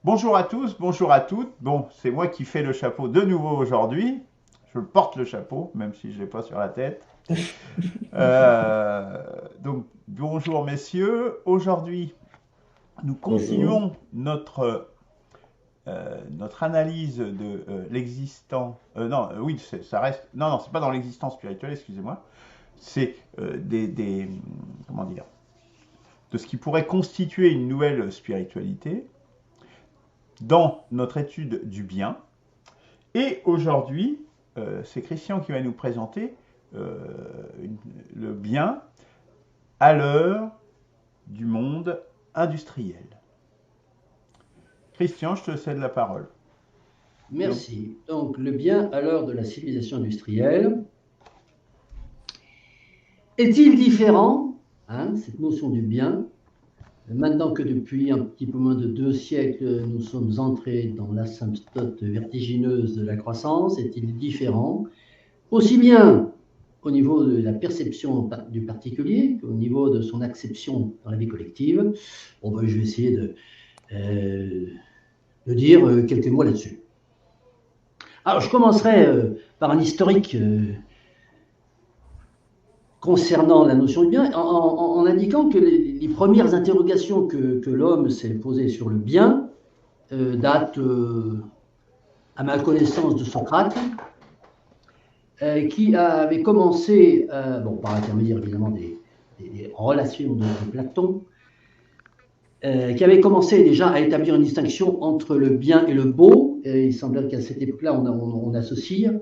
Bonjour à tous, bonjour à toutes. Bon, c'est moi qui fais le chapeau de nouveau aujourd'hui. Je porte le chapeau, même si je ne l'ai pas sur la tête. Euh, donc, bonjour messieurs. Aujourd'hui, nous Bonjour. continuons notre analyse de l'existant. Non, oui, ça reste. Non, non, c'est pas dans l'existence spirituelle, excusez-moi. C'est comment dire, de ce qui pourrait constituer une nouvelle spiritualité dans notre étude du bien. Et aujourd'hui, c'est Christian qui va nous présenter euh, le bien à l'heure du monde industriel. Christian, je te cède la parole. Donc, Merci. Donc, le bien à l'heure de la civilisation industrielle est-il différent, cette notion du bien, maintenant que depuis un petit peu moins de 2 siècles, nous sommes entrés dans l'asymptote vertigineuse de la croissance, est-il différent, aussi bien au niveau de la perception du particulier qu'au niveau de son acception dans la vie collective? Bon, ben, je vais essayer de dire quelques mots là-dessus. Alors, je commencerai par un historique concernant la notion de bien, en indiquant que les premières interrogations que l'homme s'est posées sur le bien datent, à ma connaissance, de Socrate, qui avait commencé, bon, par l'intermédiaire évidemment des relations de Platon, qui avait commencé déjà à établir une distinction entre le bien et le beau. Et il semblait qu'à cette époque-là, on associe.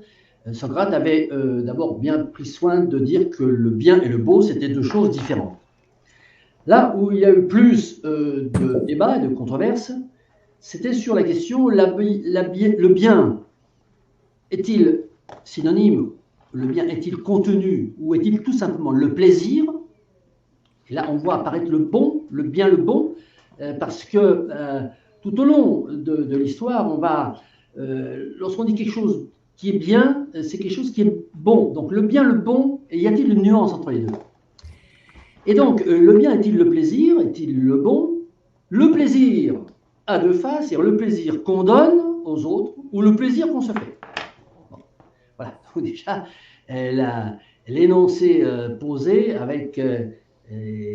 Socrate avait d'abord bien pris soin de dire que le bien et le beau, c'était deux choses différentes. Là où il y a eu plus de débats et de controverses, c'était sur la question, le bien est-il synonyme, le bien est-il contenu, ou est-il tout simplement le plaisir? Et là, on voit apparaître le bon, le bien, le bon, parce que tout au long de l'histoire, lorsqu'on dit quelque chose qui est bien, c'est quelque chose qui est bon. Donc le bien, le bon, et y a-t-il une nuance entre les deux? Et donc, le bien est-il le plaisir? Est-il le bon? Le plaisir a deux faces, c'est-à-dire le plaisir qu'on donne aux autres ou le plaisir qu'on se fait. Bon, voilà, donc déjà, l'énoncé posé avec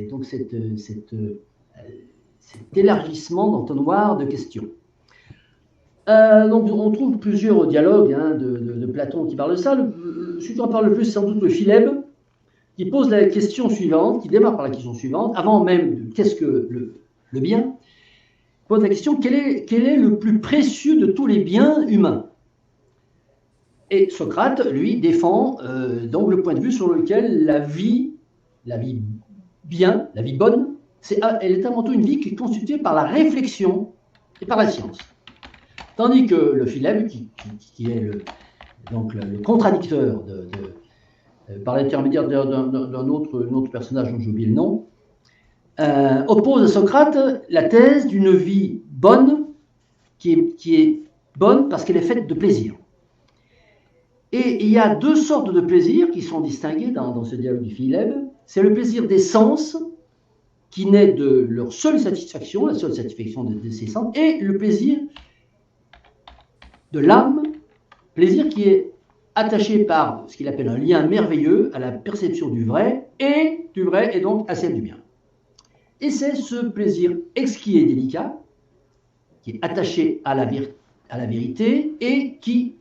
donc cet élargissement d'entonnoir de questions. Donc on trouve plusieurs dialogues de Platon qui parlent de ça. Celui qui en parle le plus, c'est sans doute le Philèbe, qui pose la question suivante, qui démarre par la question suivante, avant même qu'est-ce que le bien, pose la question quel est le plus précieux de tous les biens humains? Et Socrate, lui, défend donc le point de vue sur lequel la vie bien, la vie bonne, elle est avant tout une vie qui est constituée par la réflexion et par la science. Tandis que le Philèbe, qui est donc le contradicteur par l'intermédiaire d'un autre personnage dont j'ai oublié le nom, oppose à Socrate la thèse d'une vie bonne qui est bonne parce qu'elle est faite de plaisir. Et il y a deux sortes de plaisirs qui sont distingués dans ce dialogue du Philèbe. C'est le plaisir des sens, qui naît de leur seule satisfaction, la seule satisfaction de ces sens, et le plaisir de l'âme, plaisir qui est attaché par ce qu'il appelle un lien merveilleux à la perception du vrai, et donc à celle du bien. Et c'est ce plaisir exquis et délicat, qui est attaché à la vérité, et qui,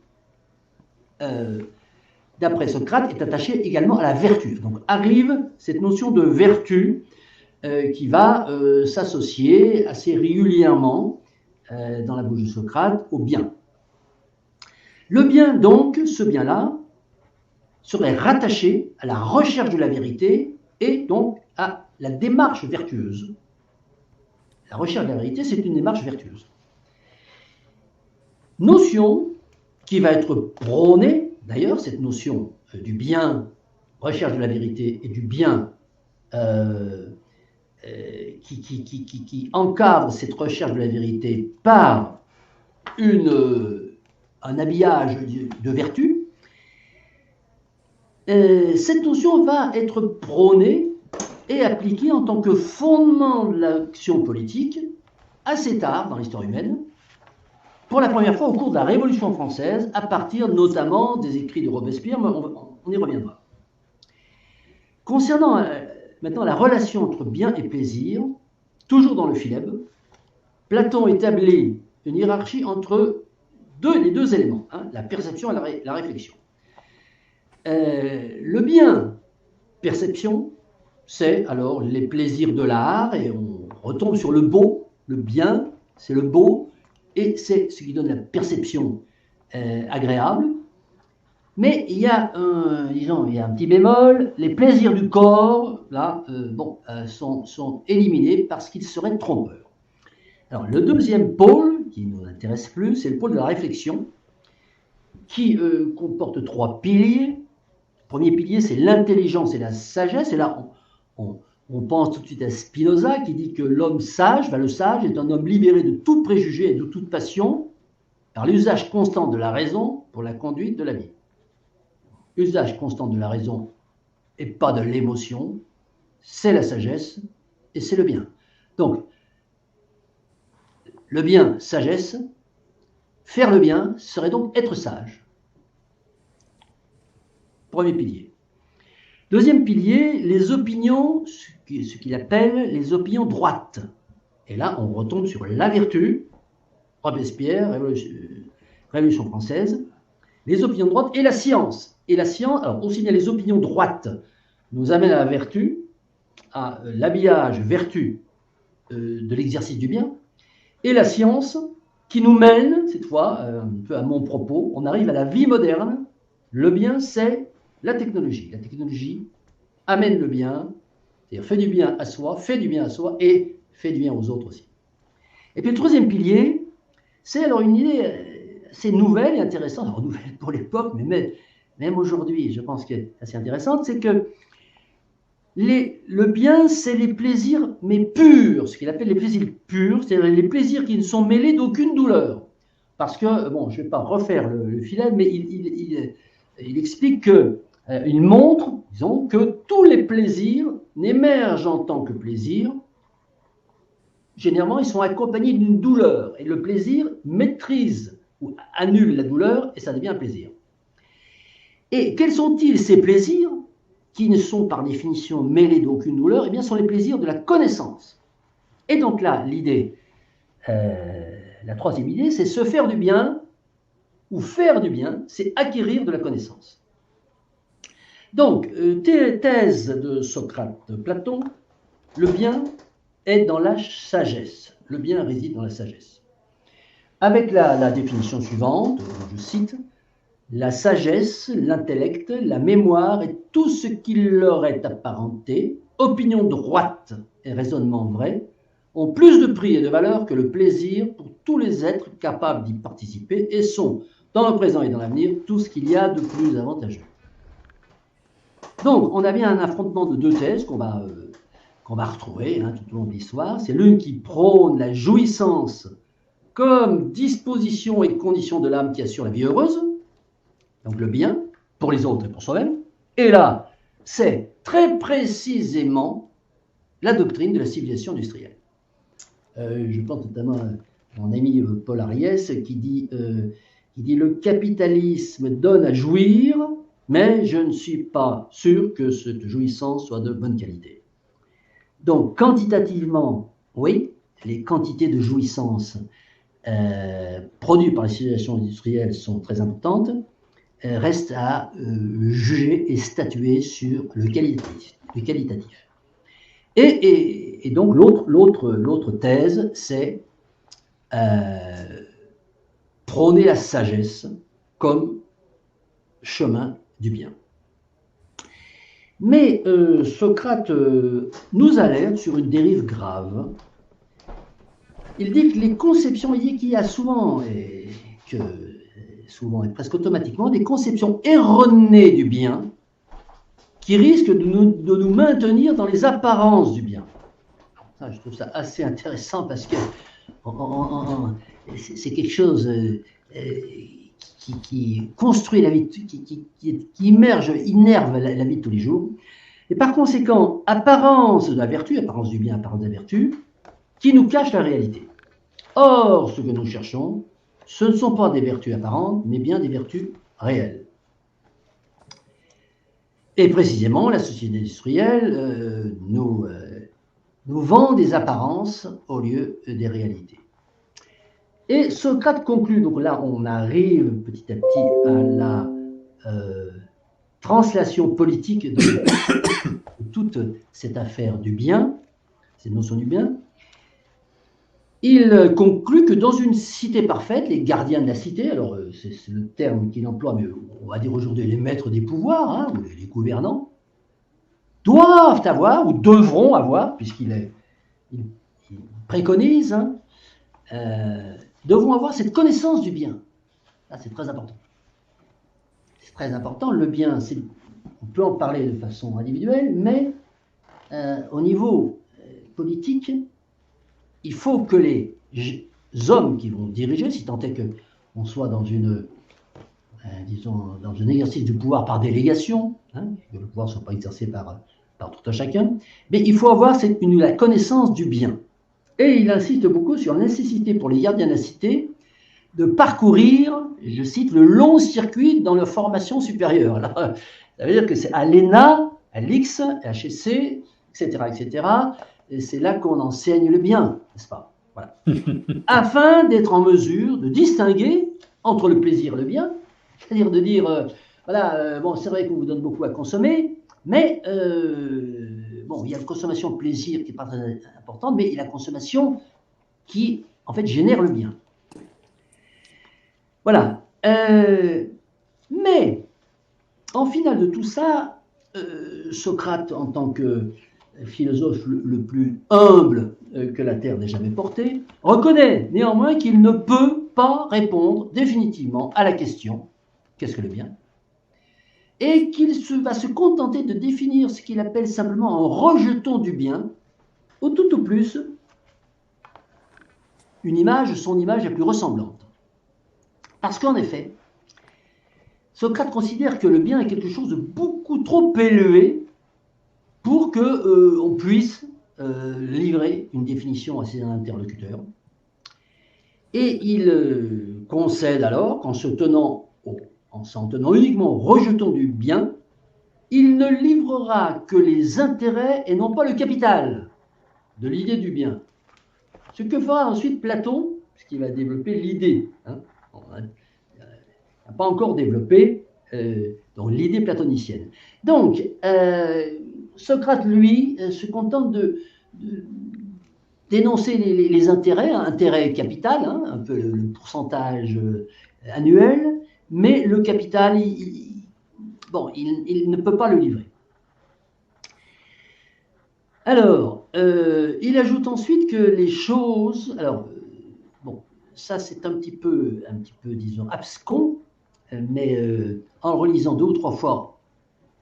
d'après Socrate, est attaché également à la vertu. Donc arrive cette notion de vertu qui va s'associer assez régulièrement dans la bouche de Socrate au bien. Le bien, donc, ce bien-là, serait rattaché à la recherche de la vérité et donc à la démarche vertueuse. La recherche de la vérité, c'est une démarche vertueuse. Notion qui va être prônée, d'ailleurs, cette notion du bien, recherche de la vérité, et du bien qui encadre cette recherche de la vérité par un habillage de vertu, cette notion va être prônée et appliquée en tant que fondement de l'action politique assez tard dans l'histoire humaine, pour la première fois au cours de la Révolution française, à partir notamment des écrits de Robespierre, mais on y reviendra. Concernant maintenant la relation entre bien et plaisir, toujours dans le Philèbe, Platon établit une hiérarchie entre les deux éléments, hein, la perception et la réflexion. Le bien, perception, c'est alors les plaisirs de l'art, et on retombe sur le beau, le bien, c'est le beau, et c'est ce qui donne la perception agréable. Mais il y a un petit bémol, les plaisirs du corps, là, sont éliminés parce qu'ils seraient trompeurs. Alors, le deuxième pôle, qui ne nous intéresse plus, c'est le pôle de la réflexion, qui comporte 3 piliers. Le premier pilier, c'est l'intelligence et la sagesse, et là, on pense tout de suite à Spinoza, qui dit que l'homme sage, le sage est un homme libéré de tout préjugé et de toute passion, par l'usage constant de la raison pour la conduite de la vie. Usage constant de la raison et pas de l'émotion, c'est la sagesse et c'est le bien. Donc, le bien, sagesse, faire le bien serait donc être sage. Premier pilier. Deuxième pilier, les opinions, ce qu'il appelle les opinions droites. Et là, on retombe sur la vertu, Robespierre, Révolution française, les opinions droites et la science. Et la science, alors aussi bien les opinions droites nous amènent à la vertu, à l'habillage vertu de l'exercice du bien, et la science qui nous mène, cette fois, un peu à mon propos, on arrive à la vie moderne. Le bien, c'est la technologie. La technologie amène le bien, c'est-à-dire fait du bien à soi, fait du bien à soi et fait du bien aux autres aussi. Et puis le troisième pilier, c'est alors une idée assez nouvelle et intéressante, alors nouvelle pour l'époque, mais même aujourd'hui, je pense qu'elle est assez intéressante, c'est que le bien, c'est les plaisirs, mais purs, ce qu'il appelle les plaisirs purs, c'est-à-dire les plaisirs qui ne sont mêlés d'aucune douleur. Parce que, bon, je ne vais pas refaire le Philèbe, mais il explique que, il montre, disons, que tous les plaisirs n'émergent en tant que plaisir. Généralement, ils sont accompagnés d'une douleur. Et le plaisir maîtrise ou annule la douleur et ça devient un plaisir. Et quels sont-ils ces plaisirs qui ne sont par définition mêlés d'aucune douleur? Eh bien, ce sont les plaisirs de la connaissance. Et donc là, l'idée, la troisième idée, c'est se faire du bien, ou faire du bien, c'est acquérir de la connaissance. Donc, thèse de Socrate, de Platon, le bien est dans la sagesse. Le bien réside dans la sagesse. Avec la définition suivante, je cite, la sagesse, l'intellect, la mémoire et tout ce qui leur est apparenté, opinion droite et raisonnement vrai, ont plus de prix et de valeur que le plaisir pour tous les êtres capables d'y participer et sont, dans le présent et dans l'avenir, tout ce qu'il y a de plus avantageux. Donc, on a bien un affrontement de deux thèses qu'on va retrouver tout au long de l'histoire. C'est l'une qui prône la jouissance comme disposition et condition de l'âme qui assure la vie heureuse, donc le bien, pour les autres et pour soi-même. Et là, c'est très précisément la doctrine de la civilisation industrielle. Je pense notamment à mon ami Paul Ariès qui dit le capitalisme donne à jouir, mais je ne suis pas sûr que cette jouissance soit de bonne qualité. Donc, quantitativement, oui, les quantités de jouissance produites par la civilisation industrielle sont très importantes. Reste à juger et statuer sur le qualitatif. Et donc, l'autre thèse, c'est prôner la sagesse comme chemin du bien. Mais Socrate nous alerte sur une dérive grave. Il dit que les conceptions, il dit qu'il y a souvent et presque automatiquement des conceptions erronées du bien qui risquent de nous maintenir dans les apparences du bien. Ça, je trouve ça assez intéressant parce que c'est quelque chose qui construit la vie, qui innerve la vie de tous les jours. Et par conséquent, apparence de la vertu, apparence du bien, apparence de la vertu, qui nous cache la réalité. Or, ce que nous cherchons, ce ne sont pas des vertus apparentes, mais bien des vertus réelles. Et précisément, la société industrielle nous vend des apparences au lieu des réalités. Et Socrate conclut, donc là on arrive petit à petit à la translation politique de toute cette affaire du bien, cette notion du bien. Il conclut que dans une cité parfaite, les gardiens de la cité, alors c'est le terme qu'il emploie, mais on va dire aujourd'hui les maîtres des pouvoirs, hein, ou les gouvernants, doivent avoir, ou devront avoir, puisqu'il préconise, hein, devront avoir cette connaissance du bien. Là, c'est très important. C'est très important. Le bien, on peut en parler de façon individuelle, mais au niveau politique, il faut que les hommes qui vont diriger, si tant est qu'on soit dans disons, dans un exercice du pouvoir par délégation, hein, que le pouvoir ne soit pas exercé par tout un chacun, mais il faut avoir la connaissance du bien. Et il insiste beaucoup sur la nécessité pour les gardiens de la cité de parcourir, je cite, le long circuit dans leur formation supérieure. Alors, ça veut dire que c'est à l'ENA, à l'X, à HEC, etc., etc., et c'est là qu'on enseigne le bien, n'est-ce pas? Voilà. Afin d'être en mesure de distinguer entre le plaisir et le bien, c'est-à-dire de dire, voilà, bon, c'est vrai qu'on vous donne beaucoup à consommer, mais bon, il y a la consommation de plaisir qui n'est pas très importante, mais il y a la consommation qui, en fait, génère le bien. Voilà. Mais, en finale de tout ça, Socrate, en tant que philosophe le plus humble que la Terre n'ait jamais porté, reconnaît néanmoins qu'il ne peut pas répondre définitivement à la question « qu'est-ce que le bien ?» et qu'il va se contenter de définir ce qu'il appelle simplement un rejeton du bien, ou tout au plus son image la plus ressemblante. Parce qu'en effet, Socrate considère que le bien est quelque chose de beaucoup trop élevé pour qu'on puisse livrer une définition à ses interlocuteurs. Et il concède alors qu'en s'en tenant uniquement au rejeton du bien, il ne livrera que les intérêts et non pas le capital de l'idée du bien. Ce que fera ensuite Platon, puisqu'il va développer l'idée. Hein, il n'a pas encore développé l'idée platonicienne. Donc, Socrate, lui, se contente de d'énoncer les intérêts, hein, intérêt capital, hein, un peu le pourcentage annuel, mais le capital, il ne peut pas le livrer. Alors, il ajoute ensuite que les choses, alors, bon, ça c'est un petit peu, disons, abscon, mais en le relisant 2 ou 3 fois,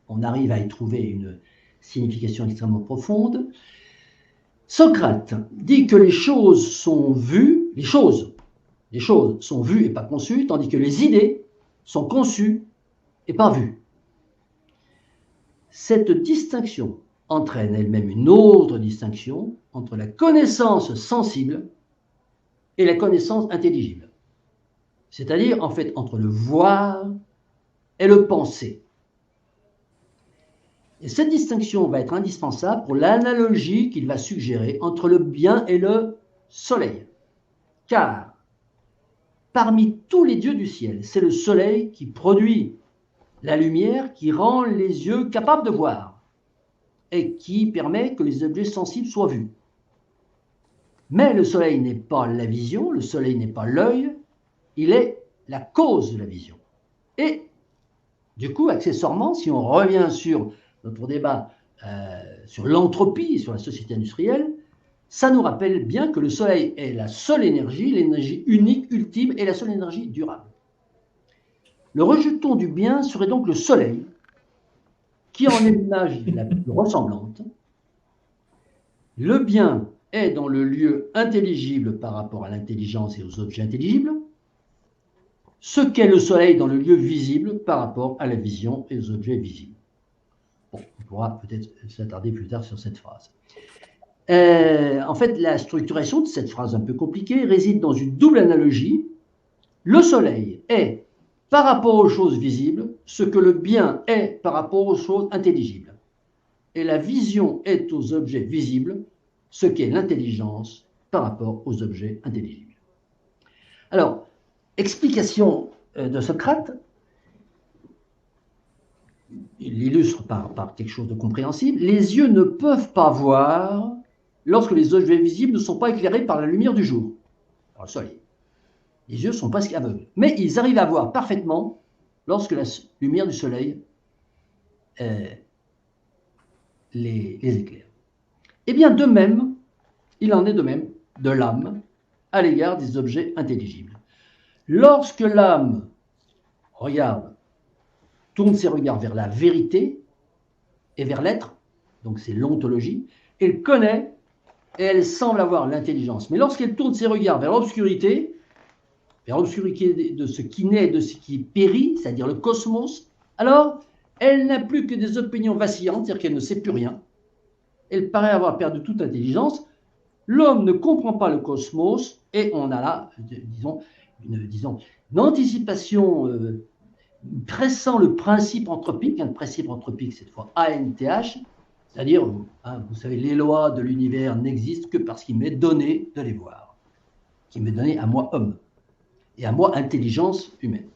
on arrive à y trouver une signification extrêmement profonde. Socrate dit que les choses sont vues, les choses sont vues et pas conçues, tandis que les idées sont conçues et pas vues. Cette distinction entraîne elle-même une autre distinction entre la connaissance sensible et la connaissance intelligible. C'est-à-dire, en fait, entre le voir et le penser. Et cette distinction va être indispensable pour l'analogie qu'il va suggérer entre le bien et le soleil. Car, parmi tous les dieux du ciel, c'est le soleil qui produit la lumière qui rend les yeux capables de voir et qui permet que les objets sensibles soient vus. Mais le soleil n'est pas la vision, le soleil n'est pas l'œil, il est la cause de la vision. Et du coup, accessoirement, si on revient sur notre débat sur l'entropie, sur la société industrielle, ça nous rappelle bien que le soleil est la seule énergie, l'énergie unique, ultime, et la seule énergie durable. Le rejeton du bien serait donc le soleil, qui en est l'image la plus ressemblante. Le bien est dans le lieu intelligible par rapport à l'intelligence et aux objets intelligibles, ce qu'est le soleil dans le lieu visible par rapport à la vision et aux objets visibles. Bon, on pourra peut-être s'attarder plus tard sur cette phrase. En fait, la structuration de cette phrase un peu compliquée réside dans une double analogie Le soleil est, par rapport aux choses visibles, ce que le bien est par rapport aux choses intelligibles. Et la vision est aux objets visibles, ce qu'est l'intelligence par rapport aux objets intelligibles. Alors, explication de Socrate, il l'illustre par quelque chose de compréhensible. Les yeux ne peuvent pas voir lorsque les objets visibles ne sont pas éclairés par la lumière du jour, par le soleil. Les yeux sont presque aveugles. Mais ils arrivent à voir parfaitement lorsque la lumière du soleil les éclaire. Eh bien, de même, il en est de même de l'âme à l'égard des objets intelligibles. Lorsque l'âme tourne ses regards vers la vérité et vers l'être, donc c'est l'ontologie, elle connaît et elle semble avoir l'intelligence. Mais lorsqu'elle tourne ses regards vers l'obscurité de ce qui naît et de ce qui périt, c'est-à-dire le cosmos, alors elle n'a plus que des opinions vacillantes, c'est-à-dire qu'elle ne sait plus rien. Elle paraît avoir perdu toute intelligence. L'homme ne comprend pas le cosmos et on a là, disons, une anticipation pressant le principe anthropique, un principe anthropique cette fois ANTH, c'est-à-dire, vous savez, les lois de l'univers n'existent que parce qu'il m'est donné de les voir, qu'il m'est donné à moi homme et à moi intelligence humaine.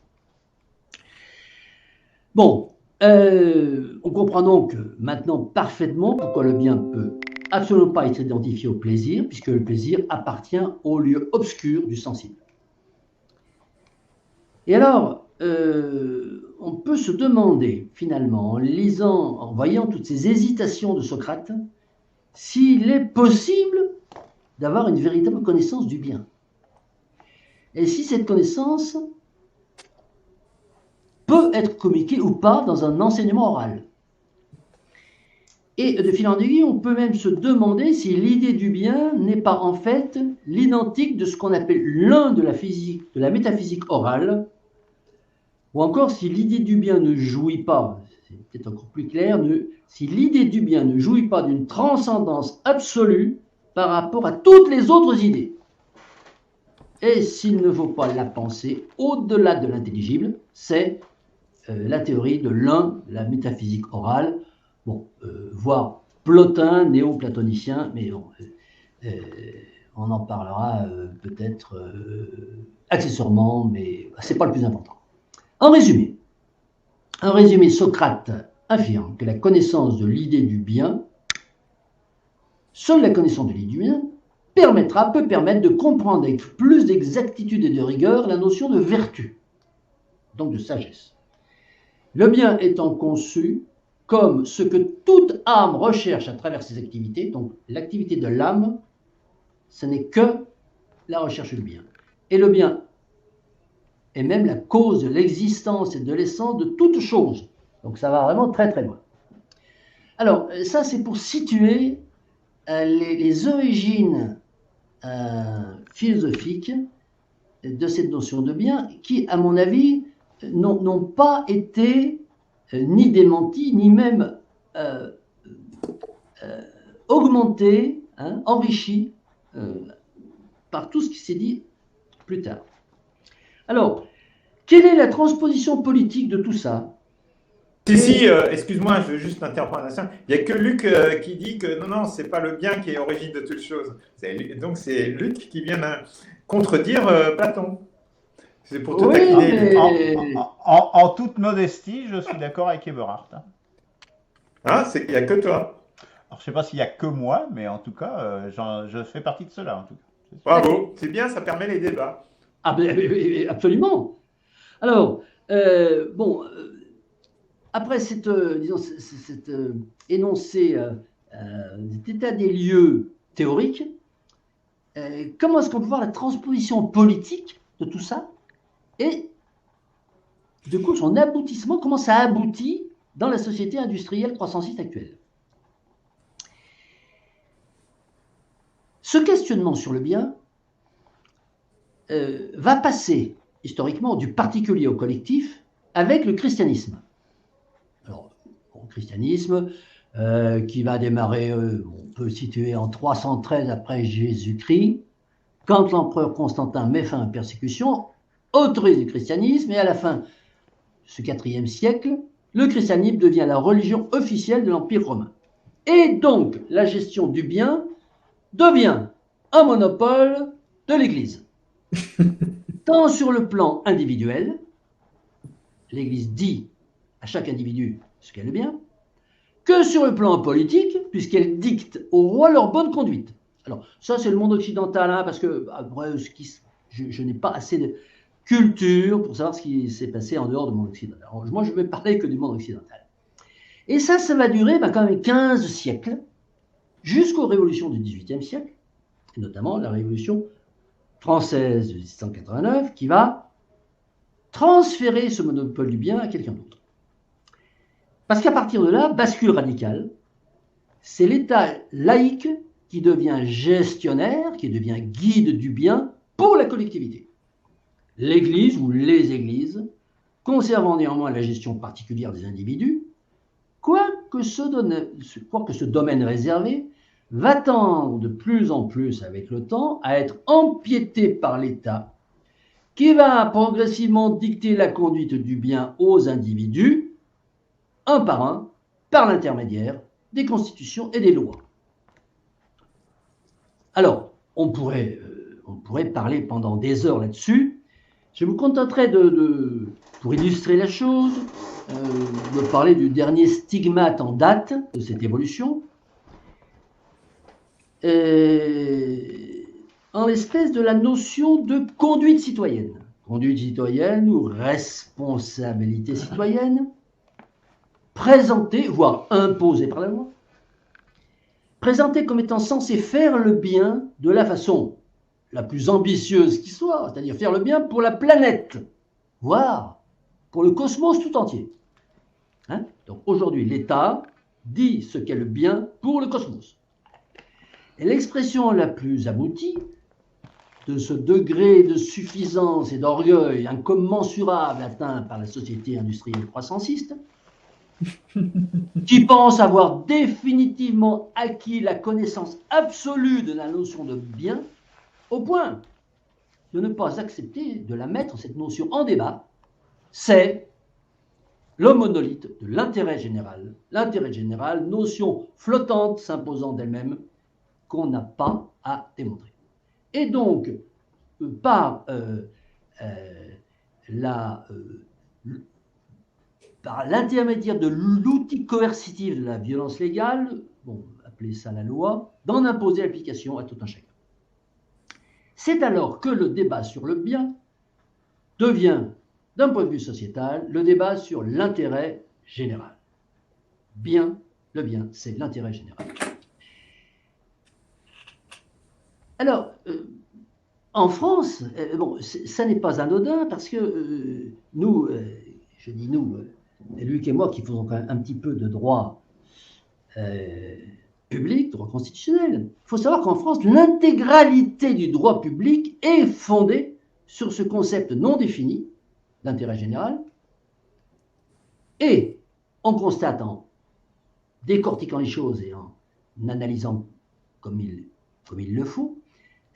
Bon, on comprend donc maintenant parfaitement pourquoi le bien ne peut absolument pas être identifié au plaisir, puisque le plaisir appartient au lieu obscur du sensible. Et alors, on peut se demander, finalement, en voyant toutes ces hésitations de Socrate, s'il est possible d'avoir une véritable connaissance du bien. Et si cette connaissance peut être communiquée ou pas dans un enseignement oral. Et de fil en aiguille, on peut même se demander si l'idée du bien n'est pas en fait l'identique de ce qu'on appelle l'un de la métaphysique orale, ou encore si l'idée du bien ne jouit pas, c'est peut-être encore plus clair, si l'idée du bien ne jouit pas d'une transcendance absolue par rapport à toutes les autres idées. Et s'il ne faut pas la penser au-delà de l'intelligible, c'est la théorie de l'un, la métaphysique orale, voire Plotin, néo-platonicien, mais bon, on en parlera peut-être accessoirement, mais ce n'est pas le plus important. En résumé, Socrate affirme que la connaissance de l'idée du bien, seule la connaissance de l'idée du bien, peut permettre de comprendre avec plus d'exactitude et de rigueur la notion de vertu, donc de sagesse. Le bien étant conçu comme ce que toute âme recherche à travers ses activités, donc l'activité de l'âme, ce n'est que la recherche du bien. Et le bien est même la cause de l'existence et de l'essence de toute chose. Donc ça va vraiment très très loin. Alors ça c'est pour situer les origines philosophiques de cette notion de bien qui, à mon avis, n'ont pas été ni démenties, ni même augmentées, enrichies par tout ce qui s'est dit plus tard. Alors, quelle est la transposition politique de tout ça? Excuse-moi, je veux juste interrompre. Il n'y a que Luc qui dit que non, c'est pas le bien qui est origine de toute chose. Donc c'est Luc qui vient contredire Platon. C'est pour te taquiner. Mais... En toute modestie, je suis d'accord avec Eberhard. Il n'y a que toi. Alors, je ne sais pas s'il n'y a que moi, mais en tout cas, je fais partie de cela. En tout cas. Bravo, c'est bien, ça permet les débats. Ah ben, absolument. Alors, après cet énoncé, cet état des lieux théorique, comment est-ce qu'on peut voir la transposition politique de tout ça et du coup son aboutissement, comment ça aboutit dans la société industrielle croissanciste actuelle? Ce questionnement sur le bien va passer historiquement du particulier au collectif avec le christianisme. Alors, le christianisme qui va démarrer, on peut le situer en 313 après Jésus-Christ, quand l'empereur Constantin met fin à la persécution, autorise le christianisme, et à la fin de ce IVe siècle, le christianisme devient la religion officielle de l'Empire romain. Et donc, la gestion du bien devient un monopole de l'Église. Tant sur le plan individuel, l'Église dit à chaque individu ce qu'est le bien, que sur le plan politique, puisqu'elle dicte aux rois leur bonne conduite. Alors, ça, c'est le monde occidental, hein, parce que après, je n'ai pas assez de culture pour savoir ce qui s'est passé en dehors du monde occidental. Alors, moi, je ne vais parler que du monde occidental. Et ça va durer quand même 15 siècles, jusqu'aux révolutions du XVIIIe siècle, et notamment la révolution française de 1789, qui va transférer ce monopole du bien à quelqu'un d'autre. Parce qu'à partir de là, bascule radicale, c'est l'État laïque qui devient gestionnaire, qui devient guide du bien pour la collectivité. L'Église ou les Églises, conservant néanmoins la gestion particulière des individus, quoique ce domaine réservé va tendre de plus en plus avec le temps à être empiété par l'État, qui va progressivement dicter la conduite du bien aux individus, un par un, par l'intermédiaire des constitutions et des lois. Alors, on pourrait parler pendant des heures là-dessus. Je me contenterai pour illustrer la chose, de parler du dernier stigmate en date de cette évolution, en l'espèce de la notion de conduite citoyenne. Conduite citoyenne ou responsabilité citoyenne, présentée, voire imposée par la loi, présentée comme étant censée faire le bien de la façon la plus ambitieuse qui soit, c'est-à-dire faire le bien pour la planète, voire pour le cosmos tout entier. Hein? Donc aujourd'hui, l'État dit ce qu'est le bien pour le cosmos. Et l'expression la plus aboutie de ce degré de suffisance et d'orgueil incommensurable atteint par la société industrielle croissanciste, qui pense avoir définitivement acquis la connaissance absolue de la notion de bien, au point de ne pas accepter de la mettre, cette notion, en débat, c'est le monolithe de l'intérêt général. L'intérêt général, notion flottante s'imposant d'elle-même, qu'on n'a pas à démontrer. Et donc, par l'intermédiaire de l'outil coercitif de la violence légale, bon, appelez ça la loi, d'en imposer l'application à tout un chacun. C'est alors que le débat sur le bien devient, d'un point de vue sociétal, le débat sur l'intérêt général. Le bien, c'est l'intérêt général. Alors, en France, bon, ça n'est pas anodin parce que nous, je dis nous, Luc et moi qui faisons quand même un petit peu de droit public, droit constitutionnel, il faut savoir qu'en France, l'intégralité du droit public est fondée sur ce concept non défini d'intérêt général, et en constatant, décortiquant les choses et en analysant comme il le faut,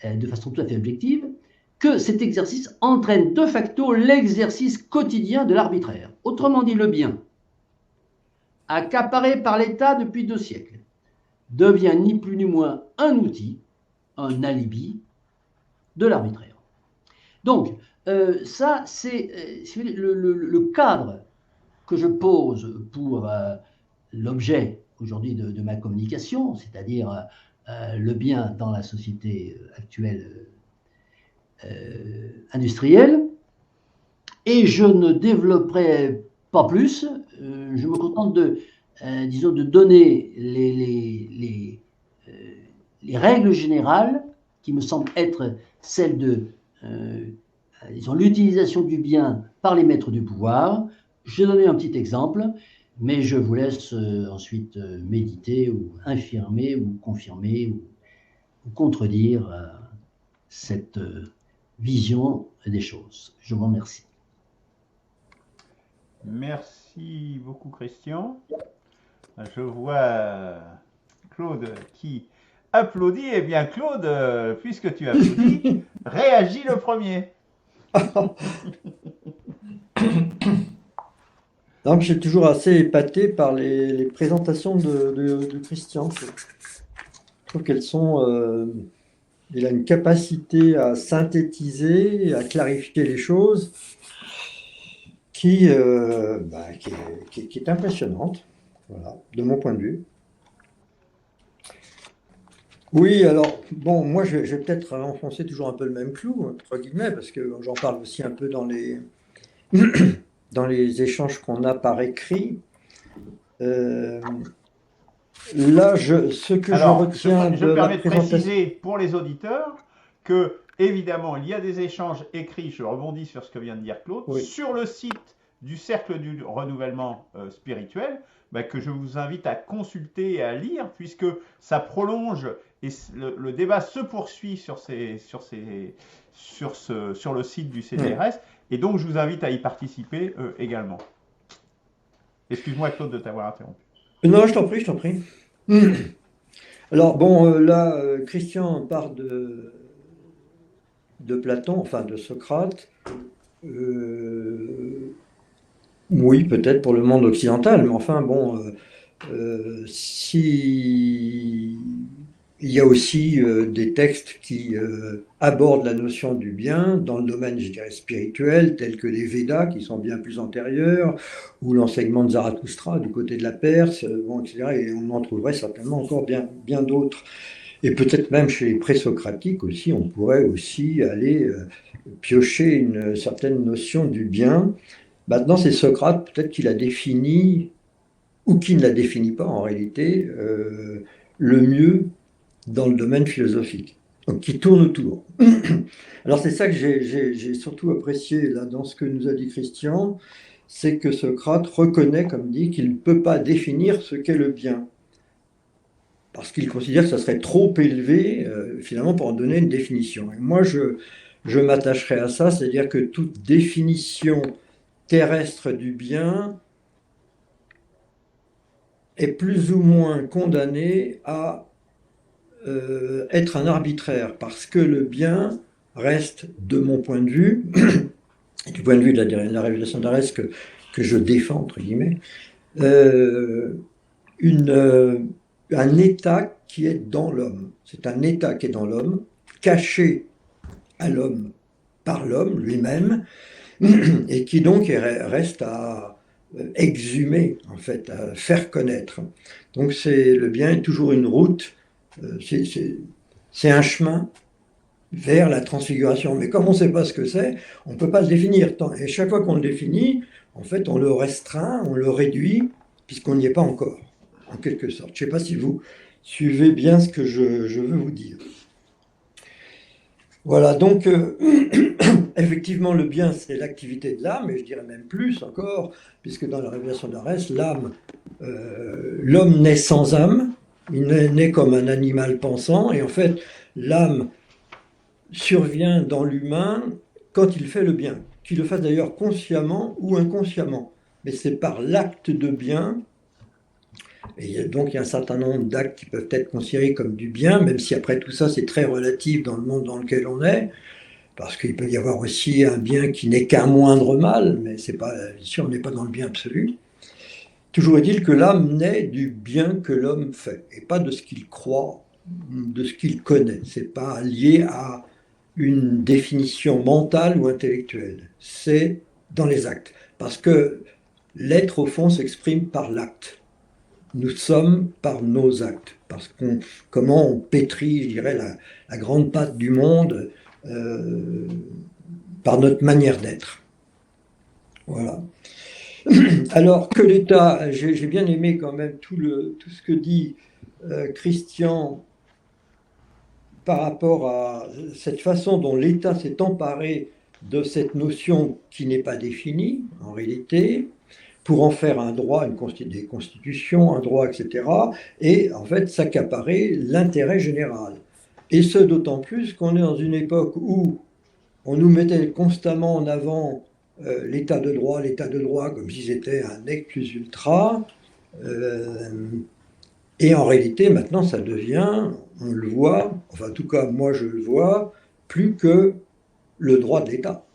de façon tout à fait objective, que cet exercice entraîne de facto l'exercice quotidien de l'arbitraire. Autrement dit, le bien, accaparé par l'État depuis 2 siècles, devient ni plus ni moins un outil, un alibi de l'arbitraire. Donc, ça, c'est le cadre que je pose pour l'objet aujourd'hui de ma communication, c'est-à-dire le bien dans la société actuelle industrielle, et je ne développerai pas plus, je me contente de donner les règles générales qui me semblent être celles de l'utilisation du bien par les maîtres du pouvoir. Je vais donner un petit exemple, mais je vous laisse ensuite méditer ou infirmer ou confirmer ou contredire cette vision des choses. Je vous remercie. Merci beaucoup, Christian. Je vois Claude qui applaudit. Eh bien, Claude, puisque tu applaudis, réagis le premier. Donc, je suis toujours assez épaté par les présentations de Christian. Je trouve qu'elles sont. Il a une capacité à synthétiser, à clarifier les choses qui est impressionnante, voilà, de mon point de vue. Oui, alors, bon, moi, je vais peut-être enfoncer toujours un peu le même clou, entre guillemets, parce que j'en parle aussi un peu dans dans les échanges qu'on a par écrit. Euh, Là, ce que je Alors, retiens je de me la permets de présentation. préciser pour les auditeurs que, évidemment, il y a des échanges écrits, je rebondis sur ce que vient de dire Claude, Oui. sur le site du Cercle du Renouvellement Spirituel, que je vous invite à consulter et à lire, puisque ça prolonge et le débat se poursuit sur le site du CDRS, et donc je vous invite à y participer également. Excuse-moi Claude de t'avoir interrompu. Non, je t'en prie, je t'en prie. Alors, bon, là, Christian part de Platon, enfin de Socrate. Oui, peut-être pour le monde occidental, mais enfin, bon, si il y a aussi des textes qui abordent la notion du bien dans le domaine, je dirais, spirituel, tels que les Védas, qui sont bien plus antérieurs, ou l'enseignement de Zarathustra du côté de la Perse, bon, etc. Et on en trouverait certainement encore bien, bien d'autres. Et peut-être même chez les présocratiques aussi, on pourrait aussi aller piocher une certaine notion du bien. Maintenant, c'est Socrate, peut-être qu'il a défini, ou qui ne la définit pas en réalité, le mieux dans le domaine philosophique, donc qui tourne autour. Alors c'est ça que j'ai surtout apprécié là dans ce que nous a dit Christian, c'est que Socrate reconnaît, comme dit, qu'il ne peut pas définir ce qu'est le bien, parce qu'il considère que ça serait trop élevé finalement pour en donner une définition. Et moi je m'attacherai à ça, c'est-à-dire que toute définition terrestre du bien est plus ou moins condamnée à être un arbitraire, parce que le bien reste, de mon point de vue, et du point de vue de la révélation d'Arès que je défends, entre guillemets, un état qui est dans l'homme. C'est un état qui est dans l'homme, caché à l'homme par l'homme lui-même, et qui donc reste à exhumer, en fait, à faire connaître. Donc le bien est toujours une route, c'est un chemin vers la transfiguration. Mais comme on ne sait pas ce que c'est, on ne peut pas le définir. Et chaque fois qu'on le définit, en fait, on le restreint, on le réduit, puisqu'on n'y est pas encore, en quelque sorte. Je ne sais pas si vous suivez bien ce que je veux vous dire. Voilà, donc effectivement, le bien, c'est l'activité de l'âme, et je dirais même plus encore, puisque dans la révélation d'Arès, l'homme naît sans âme, il naît comme un animal pensant, et en fait, l'âme survient dans l'humain quand il fait le bien, qu'il le fasse d'ailleurs consciemment ou inconsciemment. Mais c'est par l'acte de bien, et donc il y a un certain nombre d'actes qui peuvent être considérés comme du bien, même si après tout ça c'est très relatif dans le monde dans lequel on est, parce qu'il peut y avoir aussi un bien qui n'est qu'un moindre mal, mais c'est pas, ici on n'est pas dans le bien absolu. Toujours est-il que l'âme naît du bien que l'homme fait, et pas de ce qu'il croit, de ce qu'il connaît. C'est pas lié à une définition mentale ou intellectuelle. C'est dans les actes. Parce que l'être, au fond, s'exprime par l'acte. Nous sommes par nos actes. Parce comment on pétrit, je dirais, la grande pâte du monde par notre manière d'être. Voilà. Alors que l'État, j'ai bien aimé quand même tout ce que dit Christian par rapport à cette façon dont l'État s'est emparé de cette notion qui n'est pas définie, en réalité, pour en faire un droit, des constitutions, un droit, etc., et en fait s'accaparer l'intérêt général. Et ce, d'autant plus qu'on est dans une époque où on nous mettait constamment en avant l'état de droit, comme si c'était un nec plus ultra, et en réalité, maintenant, ça devient, on le voit, enfin en tout cas moi je le vois, plus que le droit de l'État.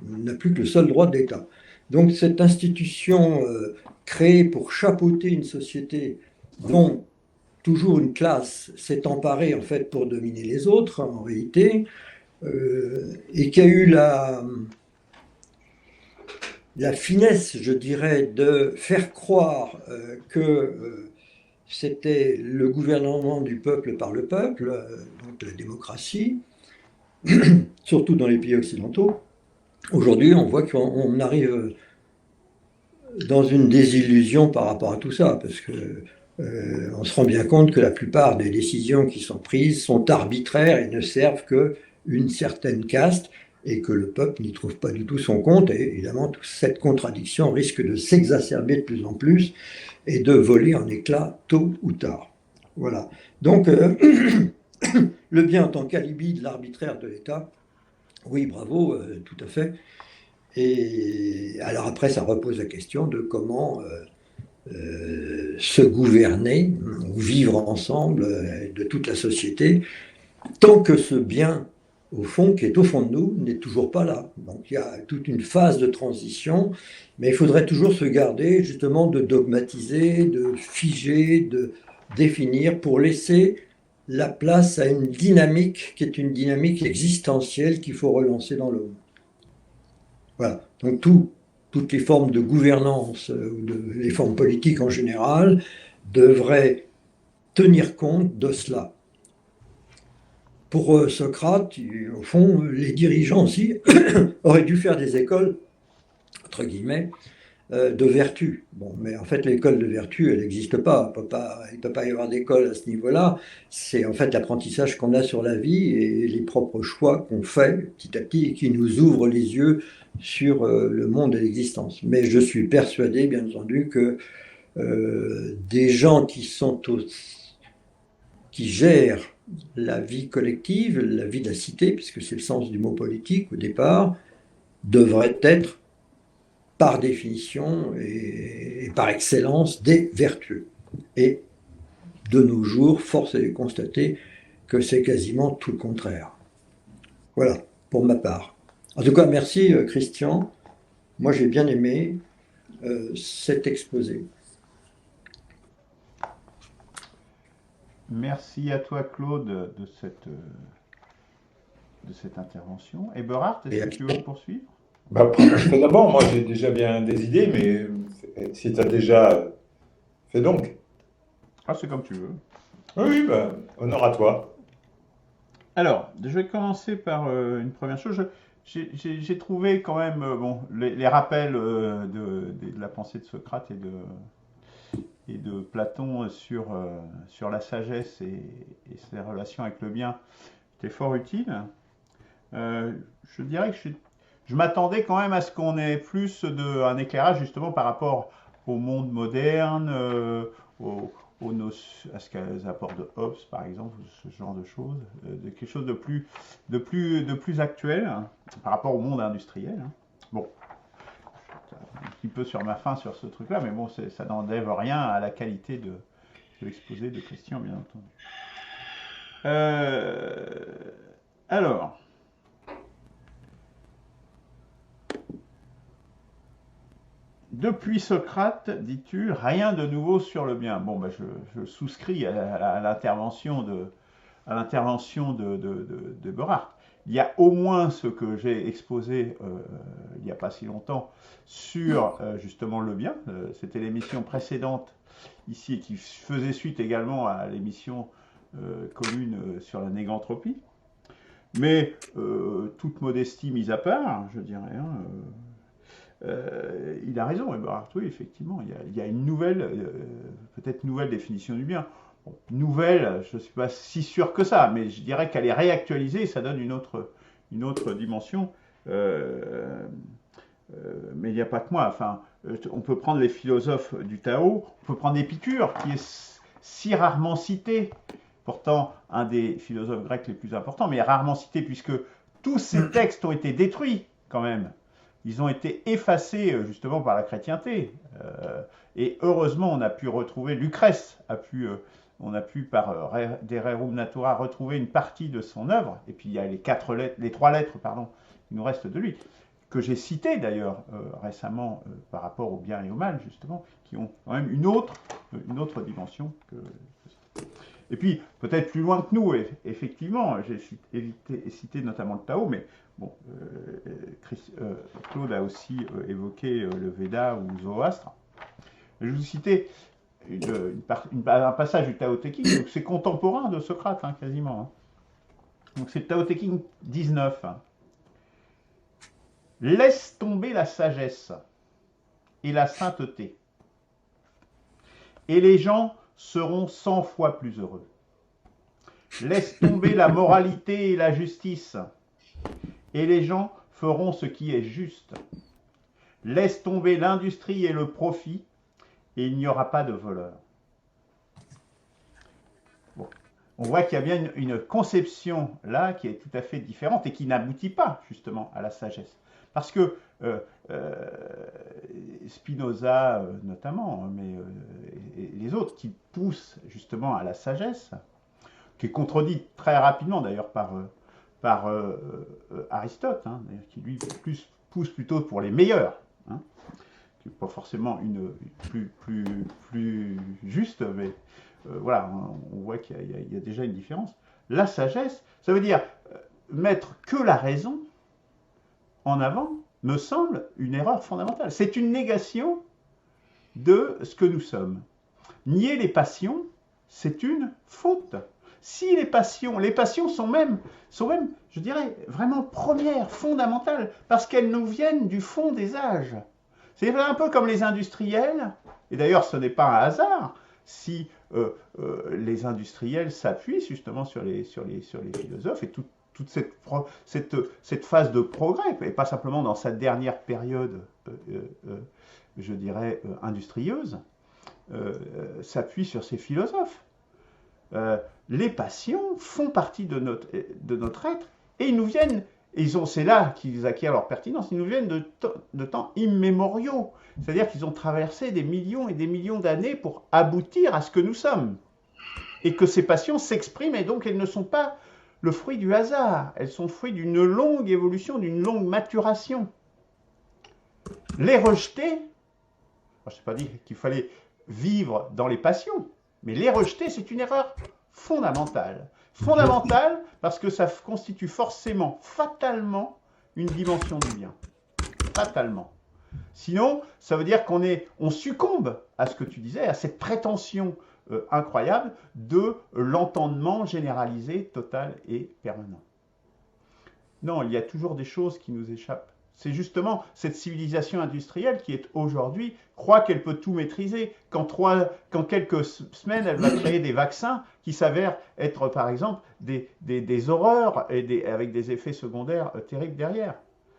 n'a plus que le seul droit de l'État. Donc cette institution créée pour chapeauter une société dont toujours une classe s'est emparée en fait pour dominer les autres en réalité, et qui a eu la finesse, je dirais, de faire croire que c'était le gouvernement du peuple par le peuple, donc la démocratie, surtout dans les pays occidentaux. Aujourd'hui, on voit qu'on arrive dans une désillusion par rapport à tout ça, parce que on se rend bien compte que la plupart des décisions qui sont prises sont arbitraires et ne servent qu'une certaine caste, et que le peuple n'y trouve pas du tout son compte. Et évidemment, toute cette contradiction risque de s'exacerber de plus en plus et de voler en éclats tôt ou tard. Voilà. Donc, le bien en tant qu'alibi de l'arbitraire de l'État, oui, bravo, tout à fait. Et alors après, ça repose la question de comment se gouverner, ou vivre ensemble de toute la société, tant que ce bien, au fond, qui est au fond de nous, n'est toujours pas là. Donc il y a toute une phase de transition, mais il faudrait toujours se garder justement de dogmatiser, de figer, de définir pour laisser la place à une dynamique qui est une dynamique existentielle qu'il faut relancer dans l'homme. Voilà. Donc toutes les formes de gouvernance, les formes politiques en général, devraient tenir compte de cela. Pour Socrate, au fond, les dirigeants aussi auraient dû faire des écoles, entre guillemets, de vertu. Bon, mais en fait, l'école de vertu, elle n'existe pas. Il ne peut pas y avoir d'école à ce niveau-là. C'est en fait l'apprentissage qu'on a sur la vie et les propres choix qu'on fait petit à petit et qui nous ouvrent les yeux sur le monde et l'existence. Mais je suis persuadé, bien entendu, que des gens qui gèrent la vie collective, la vie de la cité, puisque c'est le sens du mot politique au départ, devraient être par définition et par excellence des vertueux. Et de nos jours, force est de constater que c'est quasiment tout le contraire. Voilà, pour ma part. En tout cas, merci Christian. Moi, j'ai bien aimé cet exposé. Merci à toi, Claude, de cette intervention. Eberhard, est-ce que tu veux poursuivre? D'abord, moi j'ai déjà bien des idées, mais si tu as déjà fait donc. Ah, c'est comme tu veux. Oui, honneur à toi. Alors, je vais commencer par une première chose. J'ai trouvé quand même les rappels de la pensée de Socrate et de Platon sur la sagesse et ses relations avec le bien étaient fort utiles. Je dirais que je m'attendais quand même à ce qu'on ait plus un éclairage justement par rapport au monde moderne, à ce qu'elles apportent Hobbes par exemple, ce genre de choses, de quelque chose de plus actuel par rapport au monde industriel. Bon, un petit peu sur ma faim sur ce truc-là, mais bon, ça n'enlève rien à la qualité de l'exposé de Christian, bien entendu. Alors. Depuis Socrate, dis-tu, rien de nouveau sur le bien. Bon, je souscris à l'intervention de Eberhard. Il y a au moins ce que j'ai exposé il n'y a pas si longtemps sur justement le bien. C'était l'émission précédente ici qui faisait suite également à l'émission commune sur la négantropie. Mais toute modestie mise à part, je dirais, il a raison, Eberhard, oui, effectivement, il y a une nouvelle, peut-être nouvelle définition du bien. Bon, nouvelle, je ne suis pas si sûr que ça, mais je dirais qu'elle est réactualisée et ça donne une autre dimension. Mais il n'y a pas que moi. Enfin, on peut prendre les philosophes du Tao, on peut prendre Épicure, qui est si rarement cité, pourtant un des philosophes grecs les plus importants, mais rarement cité puisque tous ces textes ont été détruits quand même. Ils ont été effacés justement par la chrétienté. Et heureusement, on a pu retrouver, Lucrèce on a pu par De Rerum Natura retrouver une partie de son œuvre. Et puis il y a les 3 lettres, qui nous restent de lui. que j'ai cités d'ailleurs récemment par rapport au bien et au mal, justement, qui ont quand même une autre dimension que... Et puis, peut-être plus loin que nous, effectivement, j'ai cité notamment le Tao, mais bon, Claude a aussi évoqué le Veda ou Zoroastre. Je vais vous citer un passage du Tao Te Ching, c'est contemporain de Socrate, hein, quasiment. Hein. Donc c'est le Tao Te Ching 19. Hein. Laisse tomber la sagesse et la sainteté, et les gens seront 100 fois plus heureux. Laisse tomber la moralité et la justice, et les gens feront ce qui est juste. Laisse tomber l'industrie et le profit, et il n'y aura pas de voleurs. Bon. On voit qu'il y a bien une conception là qui est tout à fait différente et qui n'aboutit pas justement à la sagesse. Parce que Spinoza notamment, mais les autres qui poussent justement à la sagesse, qui est contredit très rapidement d'ailleurs par Aristote, hein, qui lui pousse plutôt pour les meilleurs, hein, qui n'est pas forcément une plus juste, mais voilà, on voit qu'il y a déjà une différence. La sagesse, ça veut dire mettre que la raison en avant, me semble une erreur fondamentale. C'est une négation de ce que nous sommes. Nier les passions, c'est une faute. Si les passions sont même, je dirais, vraiment premières, fondamentales, parce qu'elles nous viennent du fond des âges. C'est un peu comme les industriels, et d'ailleurs ce n'est pas un hasard si les industriels s'appuient justement sur les philosophes et toute cette phase de progrès, et pas simplement dans sa dernière période, je dirais, industrieuse, s'appuie sur ces philosophes. Les passions font partie de notre être, et ils nous viennent, c'est là qu'ils acquièrent leur pertinence, ils nous viennent de temps immémoriaux. C'est-à-dire qu'ils ont traversé des millions et des millions d'années pour aboutir à ce que nous sommes. Et que ces passions s'expriment, et donc elles ne sont pas le fruit du hasard, elles sont le fruit d'une longue évolution, d'une longue maturation. Les rejeter, je n'ai pas dit qu'il fallait vivre dans les passions, mais les rejeter, c'est une erreur fondamentale. Fondamentale parce que ça constitue forcément, fatalement, une dimension du bien. Fatalement. Sinon, ça veut dire qu'on succombe à ce que tu disais, à cette prétention incroyable de l'entendement généralisé, total et permanent. Non, il y a toujours des choses qui nous échappent. C'est justement cette civilisation industrielle qui est aujourd'hui, croit qu'elle peut tout maîtriser. Qu'en quelques semaines, elle va créer des vaccins qui s'avèrent être, par exemple, des horreurs et avec des effets secondaires terribles derrière.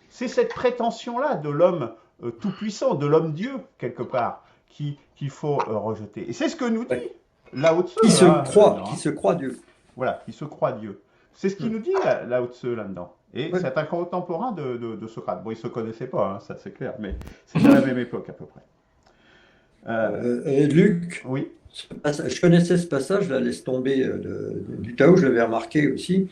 C'est cette prétention-là de l'homme tout-puissant, de l'homme-dieu, quelque part, qu'il faut rejeter. Et c'est ce que nous dit Lao Tzu. Qui se croit Dieu. Voilà, qui se croit Dieu. C'est ce qu'il nous dit Lao Tzu là-dedans. Et c'est un contemporain de Socrate. Bon, ils ne se connaissaient pas, hein, ça c'est clair, mais c'est à la même époque à peu près. Luc, oui. Je connaissais ce passage, là, laisse tomber du Tao, je l'avais remarqué aussi,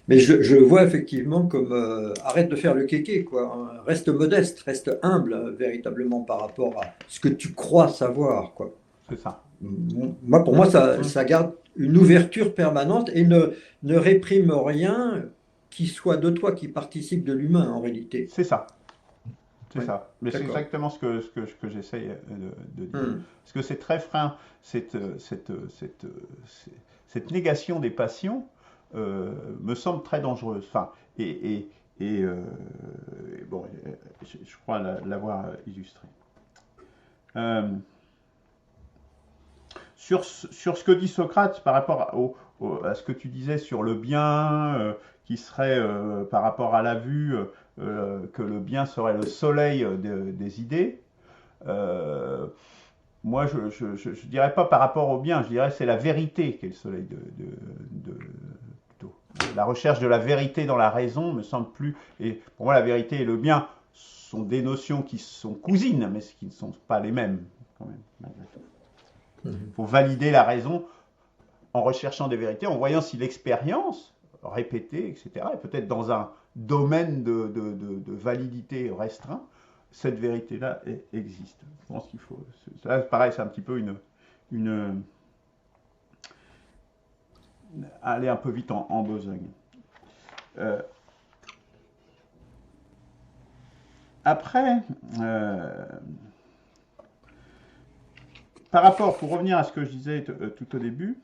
mais je vois effectivement comme arrête de faire le kéké, quoi, hein, reste modeste, reste humble véritablement par rapport à ce que tu crois savoir, quoi. C'est ça. Pour moi, ça garde une ouverture permanente et ne réprime rien qui soit de toi, qui participe de l'humain en réalité. C'est ça. C'est ça. Mais c'est exactement ce que j'essaye de dire. Parce que c'est très frein, cette négation des passions me semble très dangereuse. Enfin, bon, je crois l'avoir illustré. Sur ce que dit Socrate par rapport à ce que tu disais sur le bien, qui serait par rapport à la vue, que le bien serait le soleil des idées, moi je dirais pas par rapport au bien, je dirais c'est la vérité qui est le soleil plutôt. La recherche de la vérité dans la raison me semble plus, et pour moi la vérité et le bien sont des notions qui sont cousines, mais qui ne sont pas les mêmes quand même, malgré tout. Il faut valider la raison en recherchant des vérités, en voyant si l'expérience répétée, etc., et peut-être dans domaine de validité restreint, cette vérité-là existe. Je pense qu'il faut... Là, pareil, c'est un petit peu aller un peu vite en besogne. Après, par rapport, pour revenir à ce que je disais tout au début,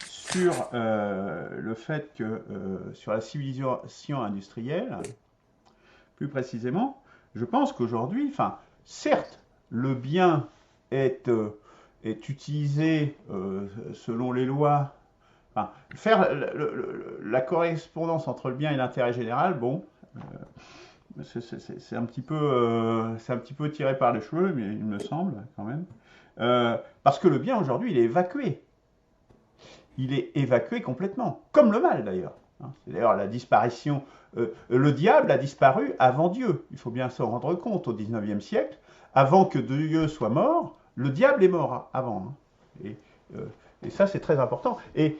sur le fait que sur la civilisation industrielle, plus précisément, je pense qu'aujourd'hui, enfin, certes, le bien est utilisé selon les lois. Enfin, faire la correspondance entre le bien et l'intérêt général, bon, c'est un petit peu tiré par les cheveux, mais il me semble quand même, parce que le bien aujourd'hui, il est évacué. Il est évacué complètement, comme le mal d'ailleurs. C'est d'ailleurs la disparition. Le diable a disparu avant Dieu. Il faut bien s'en rendre compte au XIXe siècle. Avant que Dieu soit mort, le diable est mort avant. Et ça, c'est très important. Et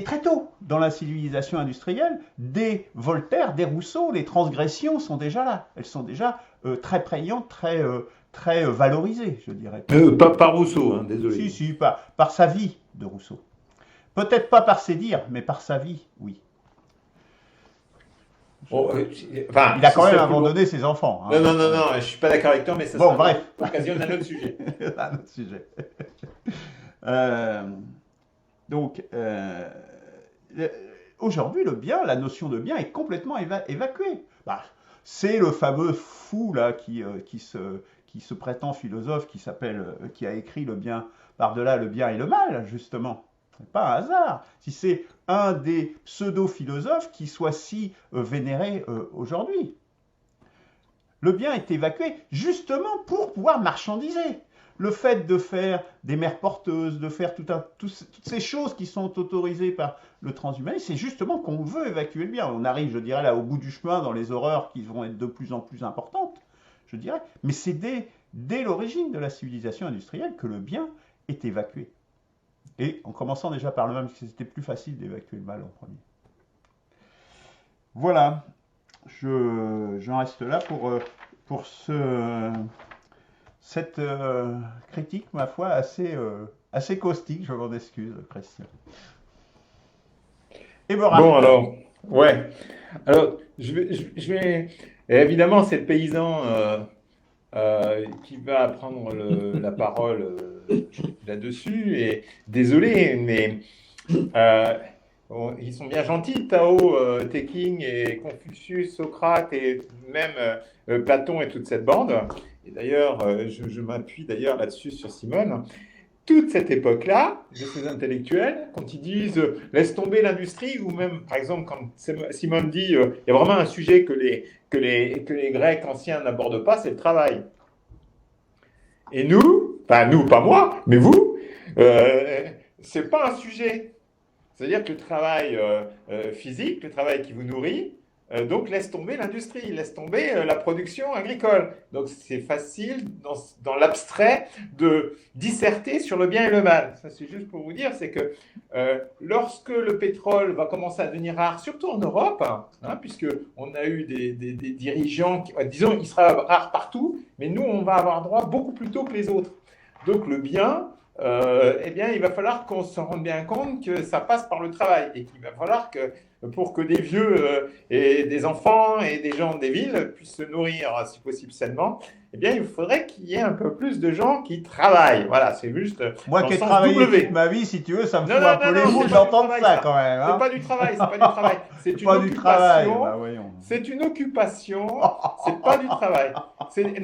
très tôt, dans la civilisation industrielle, dès Voltaire, dès Rousseau, les transgressions sont déjà là. Elles sont déjà très prégnantes, très valorisées, je dirais. Pas Rousseau, hein, désolé. Si, par sa vie de Rousseau. Peut-être pas par ses dires, mais par sa vie, oui. Enfin, il a quand même abandonné ses enfants. Hein. Non, je ne suis pas d'accord avec toi, mais ça bon, bref. Occasion d'un autre sujet. Un autre sujet. Donc, aujourd'hui, le bien, la notion de bien est complètement évacuée. Bah, c'est le fameux fou là qui se prétend philosophe, qui a écrit le bien par-delà le bien et le mal, justement. C'est pas un hasard. Si c'est un des pseudo-philosophes qui soit si vénéré aujourd'hui. Le bien est évacué justement pour pouvoir marchandiser. Le fait de faire des mères porteuses, de faire toutes ces choses qui sont autorisées par le transhumanisme, c'est justement qu'on veut évacuer le bien. On arrive, je dirais, là au bout du chemin dans les horreurs qui vont être de plus en plus importantes, je dirais. Mais c'est dès l'origine de la civilisation industrielle que le bien est évacué. Et en commençant déjà par le mal, parce que c'était plus facile d'évacuer le mal en premier. Voilà. J'en reste là pour cette critique, ma foi, assez caustique. Je m'en excuse, Christian. Et bon, alors, ouais. Alors, je vais... Évidemment, c'est le paysan qui va prendre la parole là-dessus. Et désolé, mais ils sont bien gentils, Tao, Te Ching et Confucius, Socrate et même Platon et toute cette bande. Et d'ailleurs, je m'appuie d'ailleurs là-dessus sur Simone. Toute cette époque-là, de ces intellectuels, quand ils disent « laisse tomber l'industrie », ou même, par exemple, quand Simone dit « il y a vraiment un sujet que les Grecs anciens n'abordent pas, c'est le travail ». Et nous, enfin nous, pas moi, mais vous, c'est pas un sujet. C'est-à-dire que le travail physique, le travail qui vous nourrit, donc laisse tomber l'industrie, laisse tomber la production agricole. Donc c'est facile dans l'abstrait de disserter sur le bien et le mal. Ça c'est juste pour vous dire, c'est que lorsque le pétrole va commencer à devenir rare, surtout en Europe, hein, puisque on a eu des dirigeants, disons il sera rare partout, mais nous on va avoir droit beaucoup plus tôt que les autres. Donc le bien, eh bien il va falloir qu'on se rende bien compte que ça passe par le travail et qu'il va falloir que pour que des vieux et des enfants et des gens des villes puissent se nourrir, si possible sainement, eh bien, il faudrait qu'il y ait un peu plus de gens qui travaillent. Voilà, c'est juste. Moi qui ai travaillé toute ma vie, si tu veux, ça me fout un peu les boules d'entendre ça quand même. C'est pas du travail, c'est pas du travail. C'est une occupation. Bah, c'est une occupation, c'est pas du travail.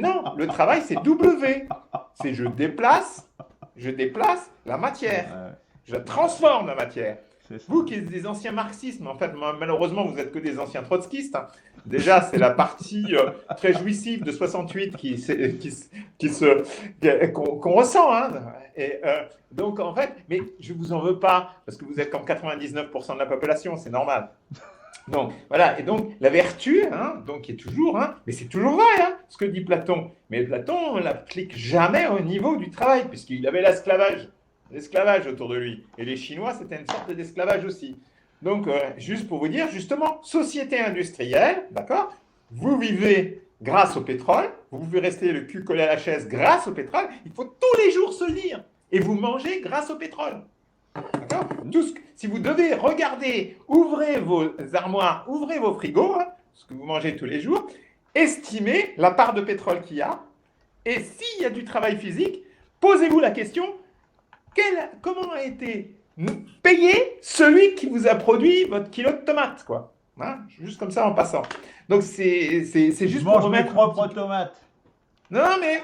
Non, le travail, c'est W. C'est je déplace la matière. Je transforme la matière. Vous qui êtes des anciens marxistes, mais en fait, malheureusement, vous n'êtes que des anciens trotskistes. Déjà, c'est la partie très jouissive de 68 qu'on ressent. Hein. Et, donc, en fait, mais je ne vous en veux pas, parce que vous êtes comme 99% de la population, c'est normal. Donc, voilà. Et donc, la vertu, hein, donc, qui est toujours, hein, mais c'est toujours vrai, hein, ce que dit Platon. Mais Platon ne l'applique jamais au niveau du travail, puisqu'il avait l'esclavage autour de lui. Et les Chinois, c'était une sorte d'esclavage aussi. Donc, juste pour vous dire, justement, société industrielle, d'accord? Vous vivez grâce au pétrole, vous pouvez rester le cul collé à la chaise grâce au pétrole, il faut tous les jours se lire, et vous mangez grâce au pétrole. D'accord? Si vous devez regarder, ouvrez vos armoires, ouvrez vos frigos, hein, ce que vous mangez tous les jours, estimez la part de pétrole qu'il y a, et s'il y a du travail physique, posez-vous la question, comment a été payé celui qui vous a produit votre kilo de tomates, quoi. Hein, juste comme ça en passant. Donc c'est juste pour Mange mes remettre propres tomates. Non, mais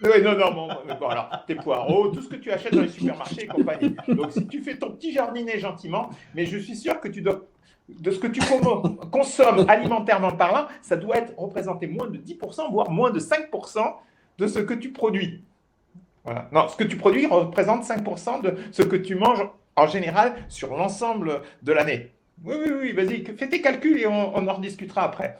oui, non, bon, alors, tes poireaux, tout ce que tu achètes dans les supermarchés et compagnie. Donc, si tu fais ton petit jardinet gentiment, mais je suis sûr que tu dois, de ce que tu consommes alimentairement parlant, ça doit être représenté moins de 10%, voire moins de 5% de ce que tu produis. Voilà. Non, ce que tu produis représente 5% de ce que tu manges en général sur l'ensemble de l'année. Oui, vas-y, fais tes calculs et on en rediscutera après.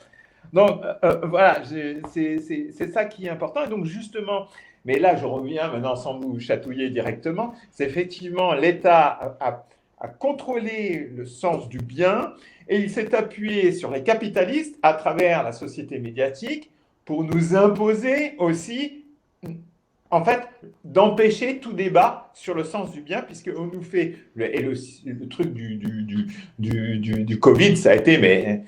Donc, voilà, c'est ça qui est important. Et donc, justement, mais là, je reviens maintenant sans vous chatouiller directement, c'est effectivement l'État a contrôlé le sens du bien et il s'est appuyé sur les capitalistes à travers la société médiatique pour nous imposer aussi, en fait, d'empêcher tout débat sur le sens du bien, puisqu'on nous fait, le truc du Covid, ça a été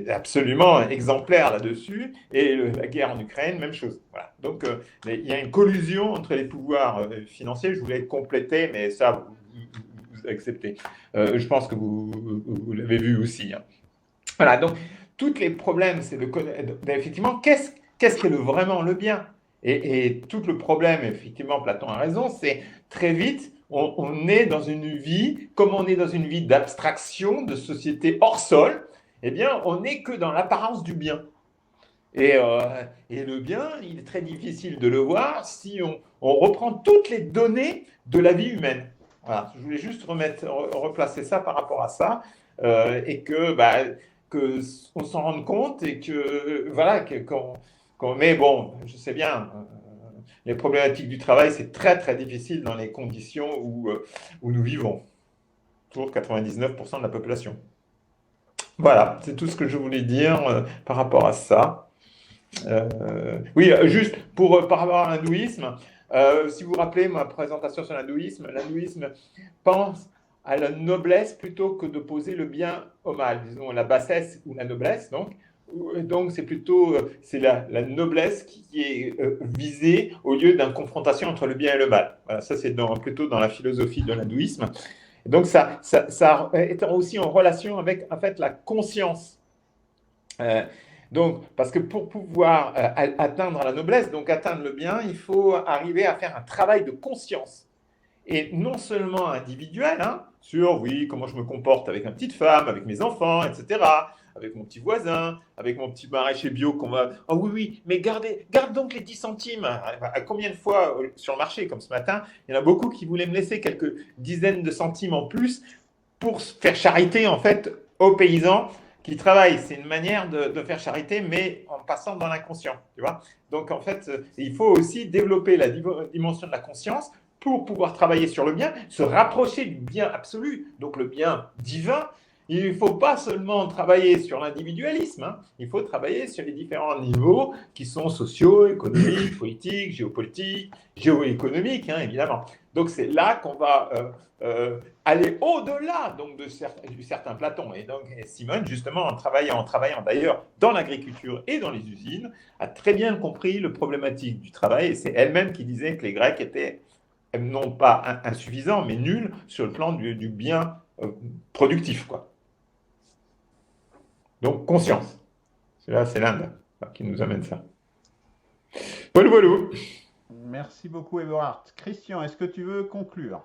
absolument exemplaire là-dessus, et la guerre en Ukraine, même chose. Voilà. Donc, il y a une collusion entre les pouvoirs financiers, je voulais compléter, mais ça, vous acceptez. Je pense que vous l'avez vu aussi. Hein. Voilà, donc, tous les problèmes, c'est effectivement, qu'est-ce qu'est vraiment le bien? Et tout le problème, effectivement, Platon a raison, c'est très vite, on est dans une vie, comme on est dans une vie d'abstraction, de société hors sol, eh bien, on n'est que dans l'apparence du bien. Et le bien, il est très difficile de le voir si on reprend toutes les données de la vie humaine. Voilà, je voulais juste replacer ça par rapport à ça, et que on s'en rende compte et que voilà mais bon, je sais bien, les problématiques du travail, c'est très très difficile dans les conditions où nous vivons. Toujours 99% de la population. Voilà, c'est tout ce que je voulais dire par rapport à ça. Oui, juste par rapport à l'hindouisme, si vous vous rappelez ma présentation sur l'hindouisme pense à la noblesse plutôt que d'opposer le bien au mal, disons la bassesse ou la noblesse. Donc c'est plutôt c'est la noblesse qui est visée au lieu d'une confrontation entre le bien et le mal. Voilà, ça c'est plutôt dans la philosophie de l'hindouisme. Donc ça est aussi en relation avec en fait la conscience. Donc, parce que pour pouvoir atteindre la noblesse, donc atteindre le bien, il faut arriver à faire un travail de conscience. Et non seulement individuel, hein, sur, oui, comment je me comporte avec ma petite femme, avec mes enfants, etc., avec mon petit voisin, avec mon petit maraîcher bio qu'on va... Oh oui, mais garde donc les 10 centimes. À combien de fois sur le marché, comme ce matin, il y en a beaucoup qui voulaient me laisser quelques dizaines de centimes en plus pour faire charité, en fait, aux paysans qui travaillent. C'est une manière de faire charité, mais en passant dans l'inconscient, tu vois. Donc, en fait, il faut aussi développer la dimension de la conscience pour pouvoir travailler sur le bien, se rapprocher du bien absolu, donc le bien divin. Il ne faut pas seulement travailler sur l'individualisme, hein. Il faut travailler sur les différents niveaux qui sont sociaux, économiques, politiques, géopolitiques, géoéconomiques, hein, évidemment. Donc c'est là qu'on va aller au-delà donc du certain Platon. Et donc Simone, justement, en travaillant d'ailleurs dans l'agriculture et dans les usines, a très bien compris le problématique du travail. Et c'est elle-même qui disait que les Grecs étaient non pas insuffisants, mais nuls sur le plan du bien productif, quoi. Donc, conscience. C'est l'Inde qui nous amène ça. Voilà. Merci beaucoup, Eberhard. Christian, est-ce que tu veux conclure?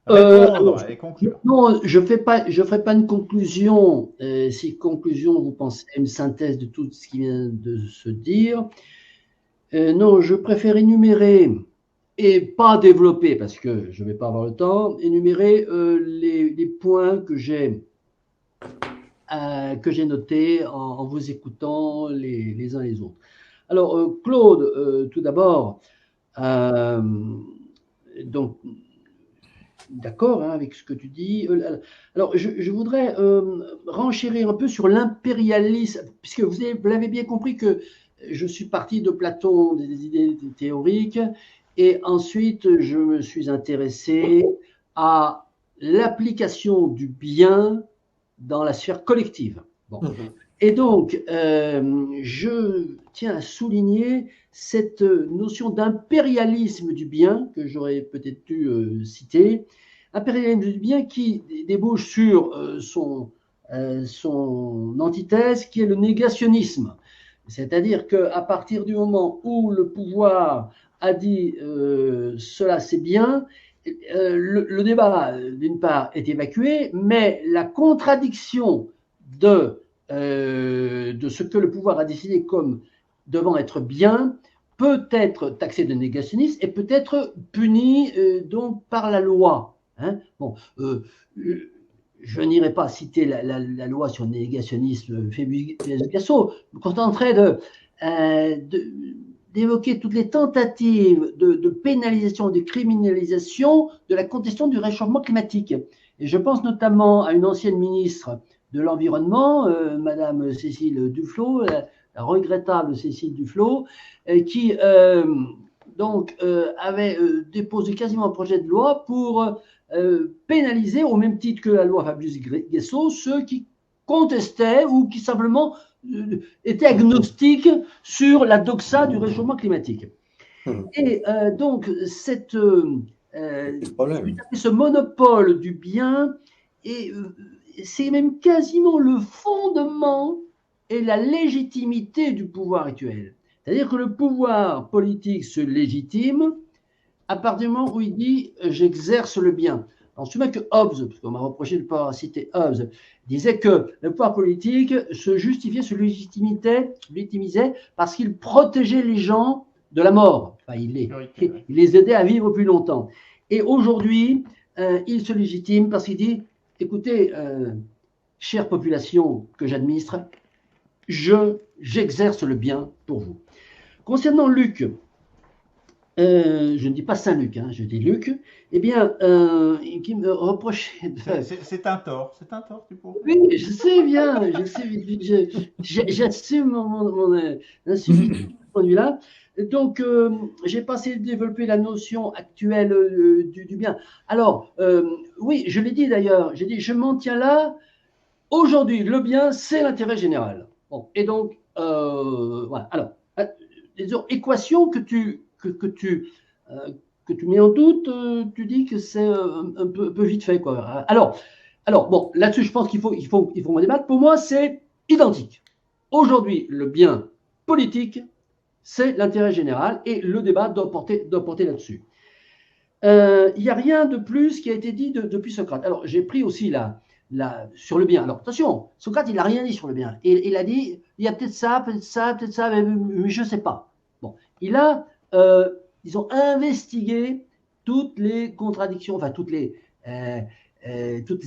Conclure. Non, je ne ferai pas une conclusion. Si conclusion, vous pensez à une synthèse de tout ce qui vient de se dire. Non, je préfère énumérer et pas développer, parce que je ne vais pas avoir le temps, énumérer les points que j'ai notés en vous écoutant les uns les autres. Alors, Claude, tout d'abord, donc, d'accord, hein, avec ce que tu dis. Alors, je voudrais renchérir un peu sur l'impérialisme, puisque vous l'avez bien compris que je suis parti de Platon, des idées théoriques, et ensuite je me suis intéressé à l'application du bien dans la sphère collective. Bon. Et donc, je tiens à souligner cette notion d'impérialisme du bien que j'aurais peut-être dû citer, impérialisme du bien qui débouche sur son antithèse qui est le négationnisme. C'est-à-dire qu'à partir du moment où le pouvoir a dit cela c'est bien, le débat d'une part est évacué, mais la contradiction de ce que le pouvoir a décidé comme devant être bien peut être taxé de négationnisme et peut être puni donc par la loi. Hein. Bon, je n'irai pas citer la loi sur le négationnisme Phébus-Picasso, je me contenterai d'évoquer toutes les tentatives de pénalisation, de criminalisation de la contestation du réchauffement climatique. Et je pense notamment à une ancienne ministre de l'Environnement, Madame Cécile Duflot, la regrettable Cécile Duflot, qui donc avait déposé quasiment un projet de loi pour pénaliser, au même titre que la loi Fabius-Guessot, ceux qui contestaient ou qui simplement étaient agnostiques sur la doxa du réchauffement climatique. Et donc, ce monopole du bien, c'est même quasiment le fondement et la légitimité du pouvoir actuel. C'est-à-dire que le pouvoir politique se légitime à partir du moment où il dit « j'exerce le bien ». On se souvient que Hobbes, parce qu'on m'a reproché de ne pas citer Hobbes, disait que le pouvoir politique se justifiait, se légitimisait parce qu'il protégeait les gens de la mort. Enfin, il les aidait à vivre plus longtemps. Et aujourd'hui, il se légitime parce qu'il dit « écoutez, chère population que j'administre, j'exerce le bien pour vous ». Concernant Luc, je ne dis pas Saint-Luc, hein, je dis Luc, eh bien, qui me reprochait de... C'est un tort, tu pourrais. Oui, je sais bien, j'assume mon insuffisance de ce point de vue-là. Donc, j'ai pas essayé de développer la notion actuelle du bien. Alors, oui, je l'ai dit d'ailleurs, j'ai dit, je m'en tiens là. Aujourd'hui, le bien, c'est l'intérêt général. Bon, et donc, voilà. Alors, les équations que tu mets en doute, tu dis que c'est un peu vite fait, quoi. Alors bon, là-dessus, je pense qu'il faut en débattre. Pour moi, c'est identique. Aujourd'hui, le bien politique, c'est l'intérêt général et le débat doit porter là-dessus. Il n'y a rien de plus qui a été dit depuis Socrate. Alors, j'ai pris aussi sur le bien. Alors, attention, Socrate, il n'a rien dit sur le bien. Il a dit, il y a peut-être ça, mais je ne sais pas. Bon, ils ont investigué toutes les contradictions, enfin toutes les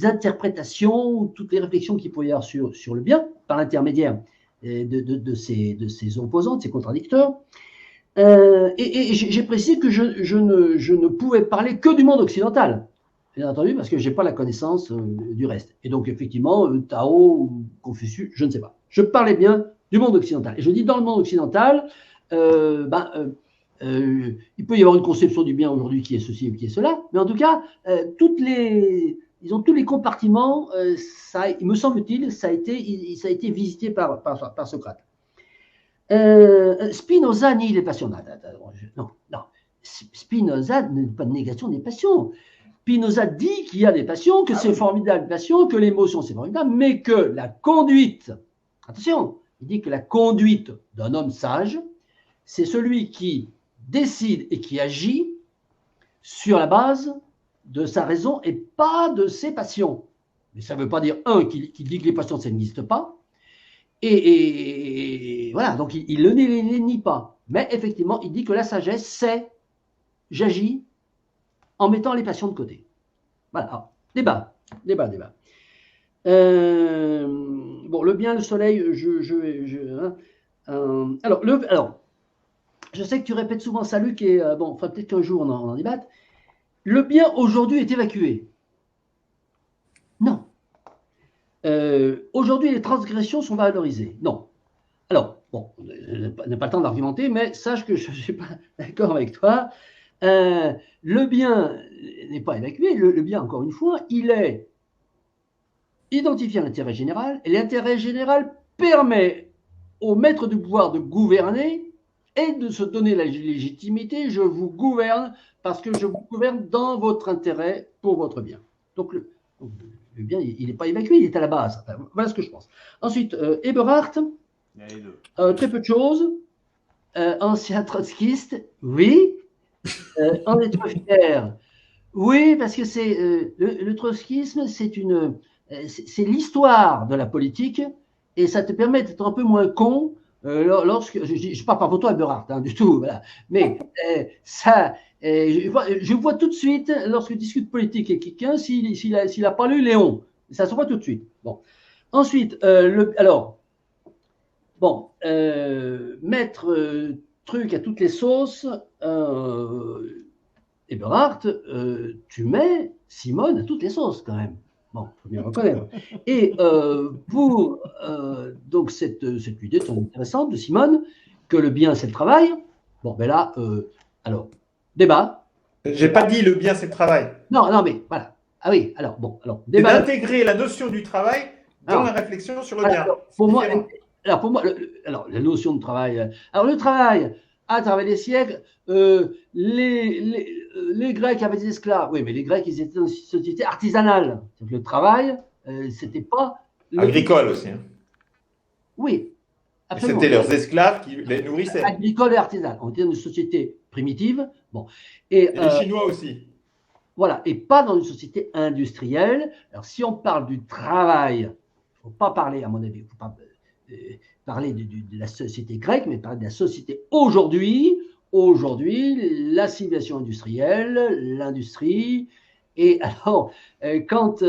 interprétations, toutes les réflexions qu'il pouvait y avoir sur le bien, par l'intermédiaire de ses opposants, de ses contradicteurs. Et j'ai précisé que je ne pouvais parler que du monde occidental, bien entendu, parce que je n'ai pas la connaissance du reste. Et donc, effectivement, Tao, Confucius, je ne sais pas. Je parlais bien du monde occidental. Et je dis dans le monde occidental, il peut y avoir une conception du bien aujourd'hui qui est ceci ou qui est cela, mais en tout cas, tous les compartiments, il me semble-t-il, ça a été visité par Socrate. Spinoza nie les passions. Non. Spinoza n'est pas de négation des passions. Spinoza dit qu'il y a des passions, que c'est formidable les passions, que l'émotion c'est formidable, mais que la conduite, attention, il dit que la conduite d'un homme sage, c'est celui qui décide et qui agit sur la base de sa raison et pas de ses passions. Mais ça ne veut pas dire, qu'il dit que les passions, ça n'existe pas. Et voilà, donc il ne les nie pas. Mais effectivement, il dit que la sagesse, c'est j'agis en mettant les passions de côté. Voilà, alors, débat. Bon, le bien, le soleil, alors, je sais que tu répètes souvent ça, Luc, et bon, peut-être qu'un jour on en débatte. le bien aujourd'hui est évacué. Non. Aujourd'hui, les transgressions sont valorisées. Non. Alors, bon, on n'a pas le temps d'argumenter, mais sache que je ne suis pas d'accord avec toi. Le bien n'est pas évacué. Le bien, encore une fois, il est identifié à l'intérêt général, et l'intérêt général permet au maître du pouvoir de gouverner et de se donner la légitimité. Je vous gouverne parce que je vous gouverne dans votre intérêt pour votre bien. Donc, le bien, il n'est pas évacué, il est à la base. Enfin, voilà ce que je pense. Ensuite, Eberhard, très peu de choses. Ancien trotskiste, oui. En être fier, oui, parce que c'est le trotskisme, c'est l'histoire de la politique et ça te permet d'être un peu moins con lorsque je parle pas pour toi, Eberhard, hein, du tout, voilà. Mais je vois tout de suite lorsque je discute politique avec quelqu'un s'il a pas lu Léon, ça se voit tout de suite. Bon, ensuite alors bon, mettre truc à toutes les sauces. Eberhard, tu mets Simone à toutes les sauces quand même. Bon, il faut bien reconnaître. Et pour donc cette idée très intéressante de Simone, que le bien c'est le travail, bon ben là, alors, débat. J'ai pas dit le bien c'est le travail. Non, mais voilà. Ah oui, alors, bon, alors, C'est débat. d'intégrer la notion du travail dans la réflexion sur le bien. Alors, pour moi, la notion de travail. Alors, le travail, à travers les siècles, les Grecs avaient des esclaves. Oui, mais les Grecs, ils étaient dans une société artisanale. Le travail, c'était pas. Agricole aussi. Hein. Oui, absolument. C'était leurs esclaves qui les nourrissaient. Agricole et artisanale. On était dans une société primitive. Bon. Et les Chinois aussi. Voilà, et pas dans une société industrielle. Alors, si on parle du travail, il ne faut pas parler, à mon avis, il ne faut pas parler de la société grecque, mais parler de la société aujourd'hui. Aujourd'hui, la civilisation industrielle, l'industrie. Et alors, quand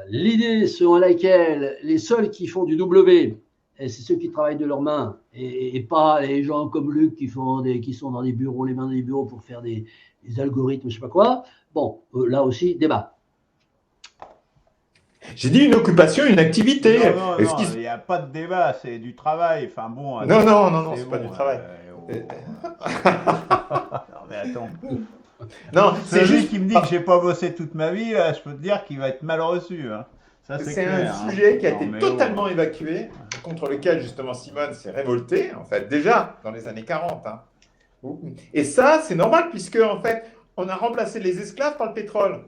l'idée selon laquelle les seuls qui font du W, c'est ceux qui travaillent de leurs mains, et pas les gens comme Luc qui sont dans des bureaux, les mains dans les bureaux pour faire des algorithmes, je sais pas quoi. Bon, là aussi, débat. J'ai dit une occupation, une activité. Non, il n'y a pas de débat, c'est du travail. Enfin bon. Non, c'est pas du travail. Non, mais attends. Non, c'est juste qui me dit que j'ai pas bossé toute ma vie, là, je peux te dire qu'il va être mal reçu. Hein. Ça, c'est un sujet qui a été totalement évacué, contre lequel justement Simone s'est révoltée, en fait, déjà dans les années 40. Hein. Et ça, c'est normal, puisque en fait, on a remplacé les esclaves par le pétrole.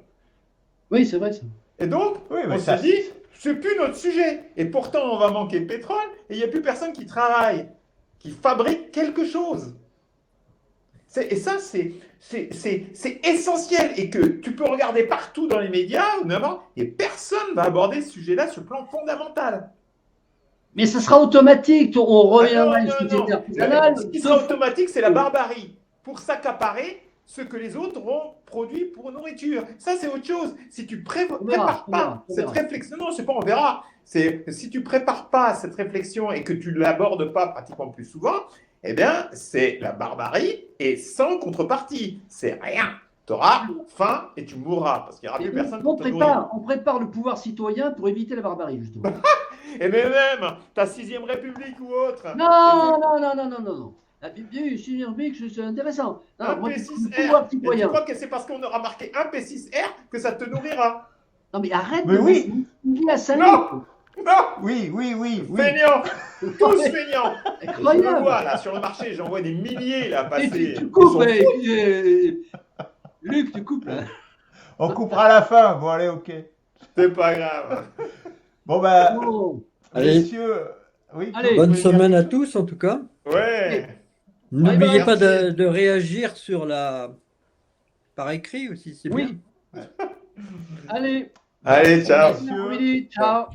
Oui, c'est vrai ça. Et donc, on s'est dit, c'est plus notre sujet. Et pourtant, on va manquer de pétrole, et il n'y a plus personne qui travaille, qui fabrique quelque chose. Et ça, c'est essentiel, et que tu peux regarder partout dans les médias, et personne ne va aborder ce sujet-là sur le plan fondamental. Mais ce sera automatique, on reviendra à une société artisanale. Ce qui sera automatique, c'est la barbarie, pour s'accaparer ce que les autres ont produit pour nourriture. Ça, c'est autre chose. Si tu prépares pas cette réflexion, non, c'est pas on verra. Si tu prépares pas cette réflexion et que tu l'abordes pas pratiquement plus souvent, eh bien, c'est la barbarie et sans contrepartie. C'est rien. Tu auras faim et tu mourras parce qu'il n'y aura plus personne pour te nourrir. On prépare le pouvoir citoyen pour éviter la barbarie, justement. Et même ta 6e République ou autre. Non. La Sixième République, c'est intéressant. Un P6R. Tu crois que c'est parce qu'on aura marqué un P6R que ça te nourrira? Non, mais arrête mais oui. Non. Oui. Feignants. Tous feignants. Incroyable. Je le vois, là, sur le marché, j'en vois des milliers, là, passer. Tu coupes, Luc, tu coupes, là. On coupera à la fin. Bon, allez, ok. C'est pas grave. Bon, ben, allez. Messieurs, oui, bonne semaine à tous, en tout cas. Ouais. N'oubliez pas de réagir par écrit aussi, c'est bien. Oui. Allez. Allez, ciao. Ciao.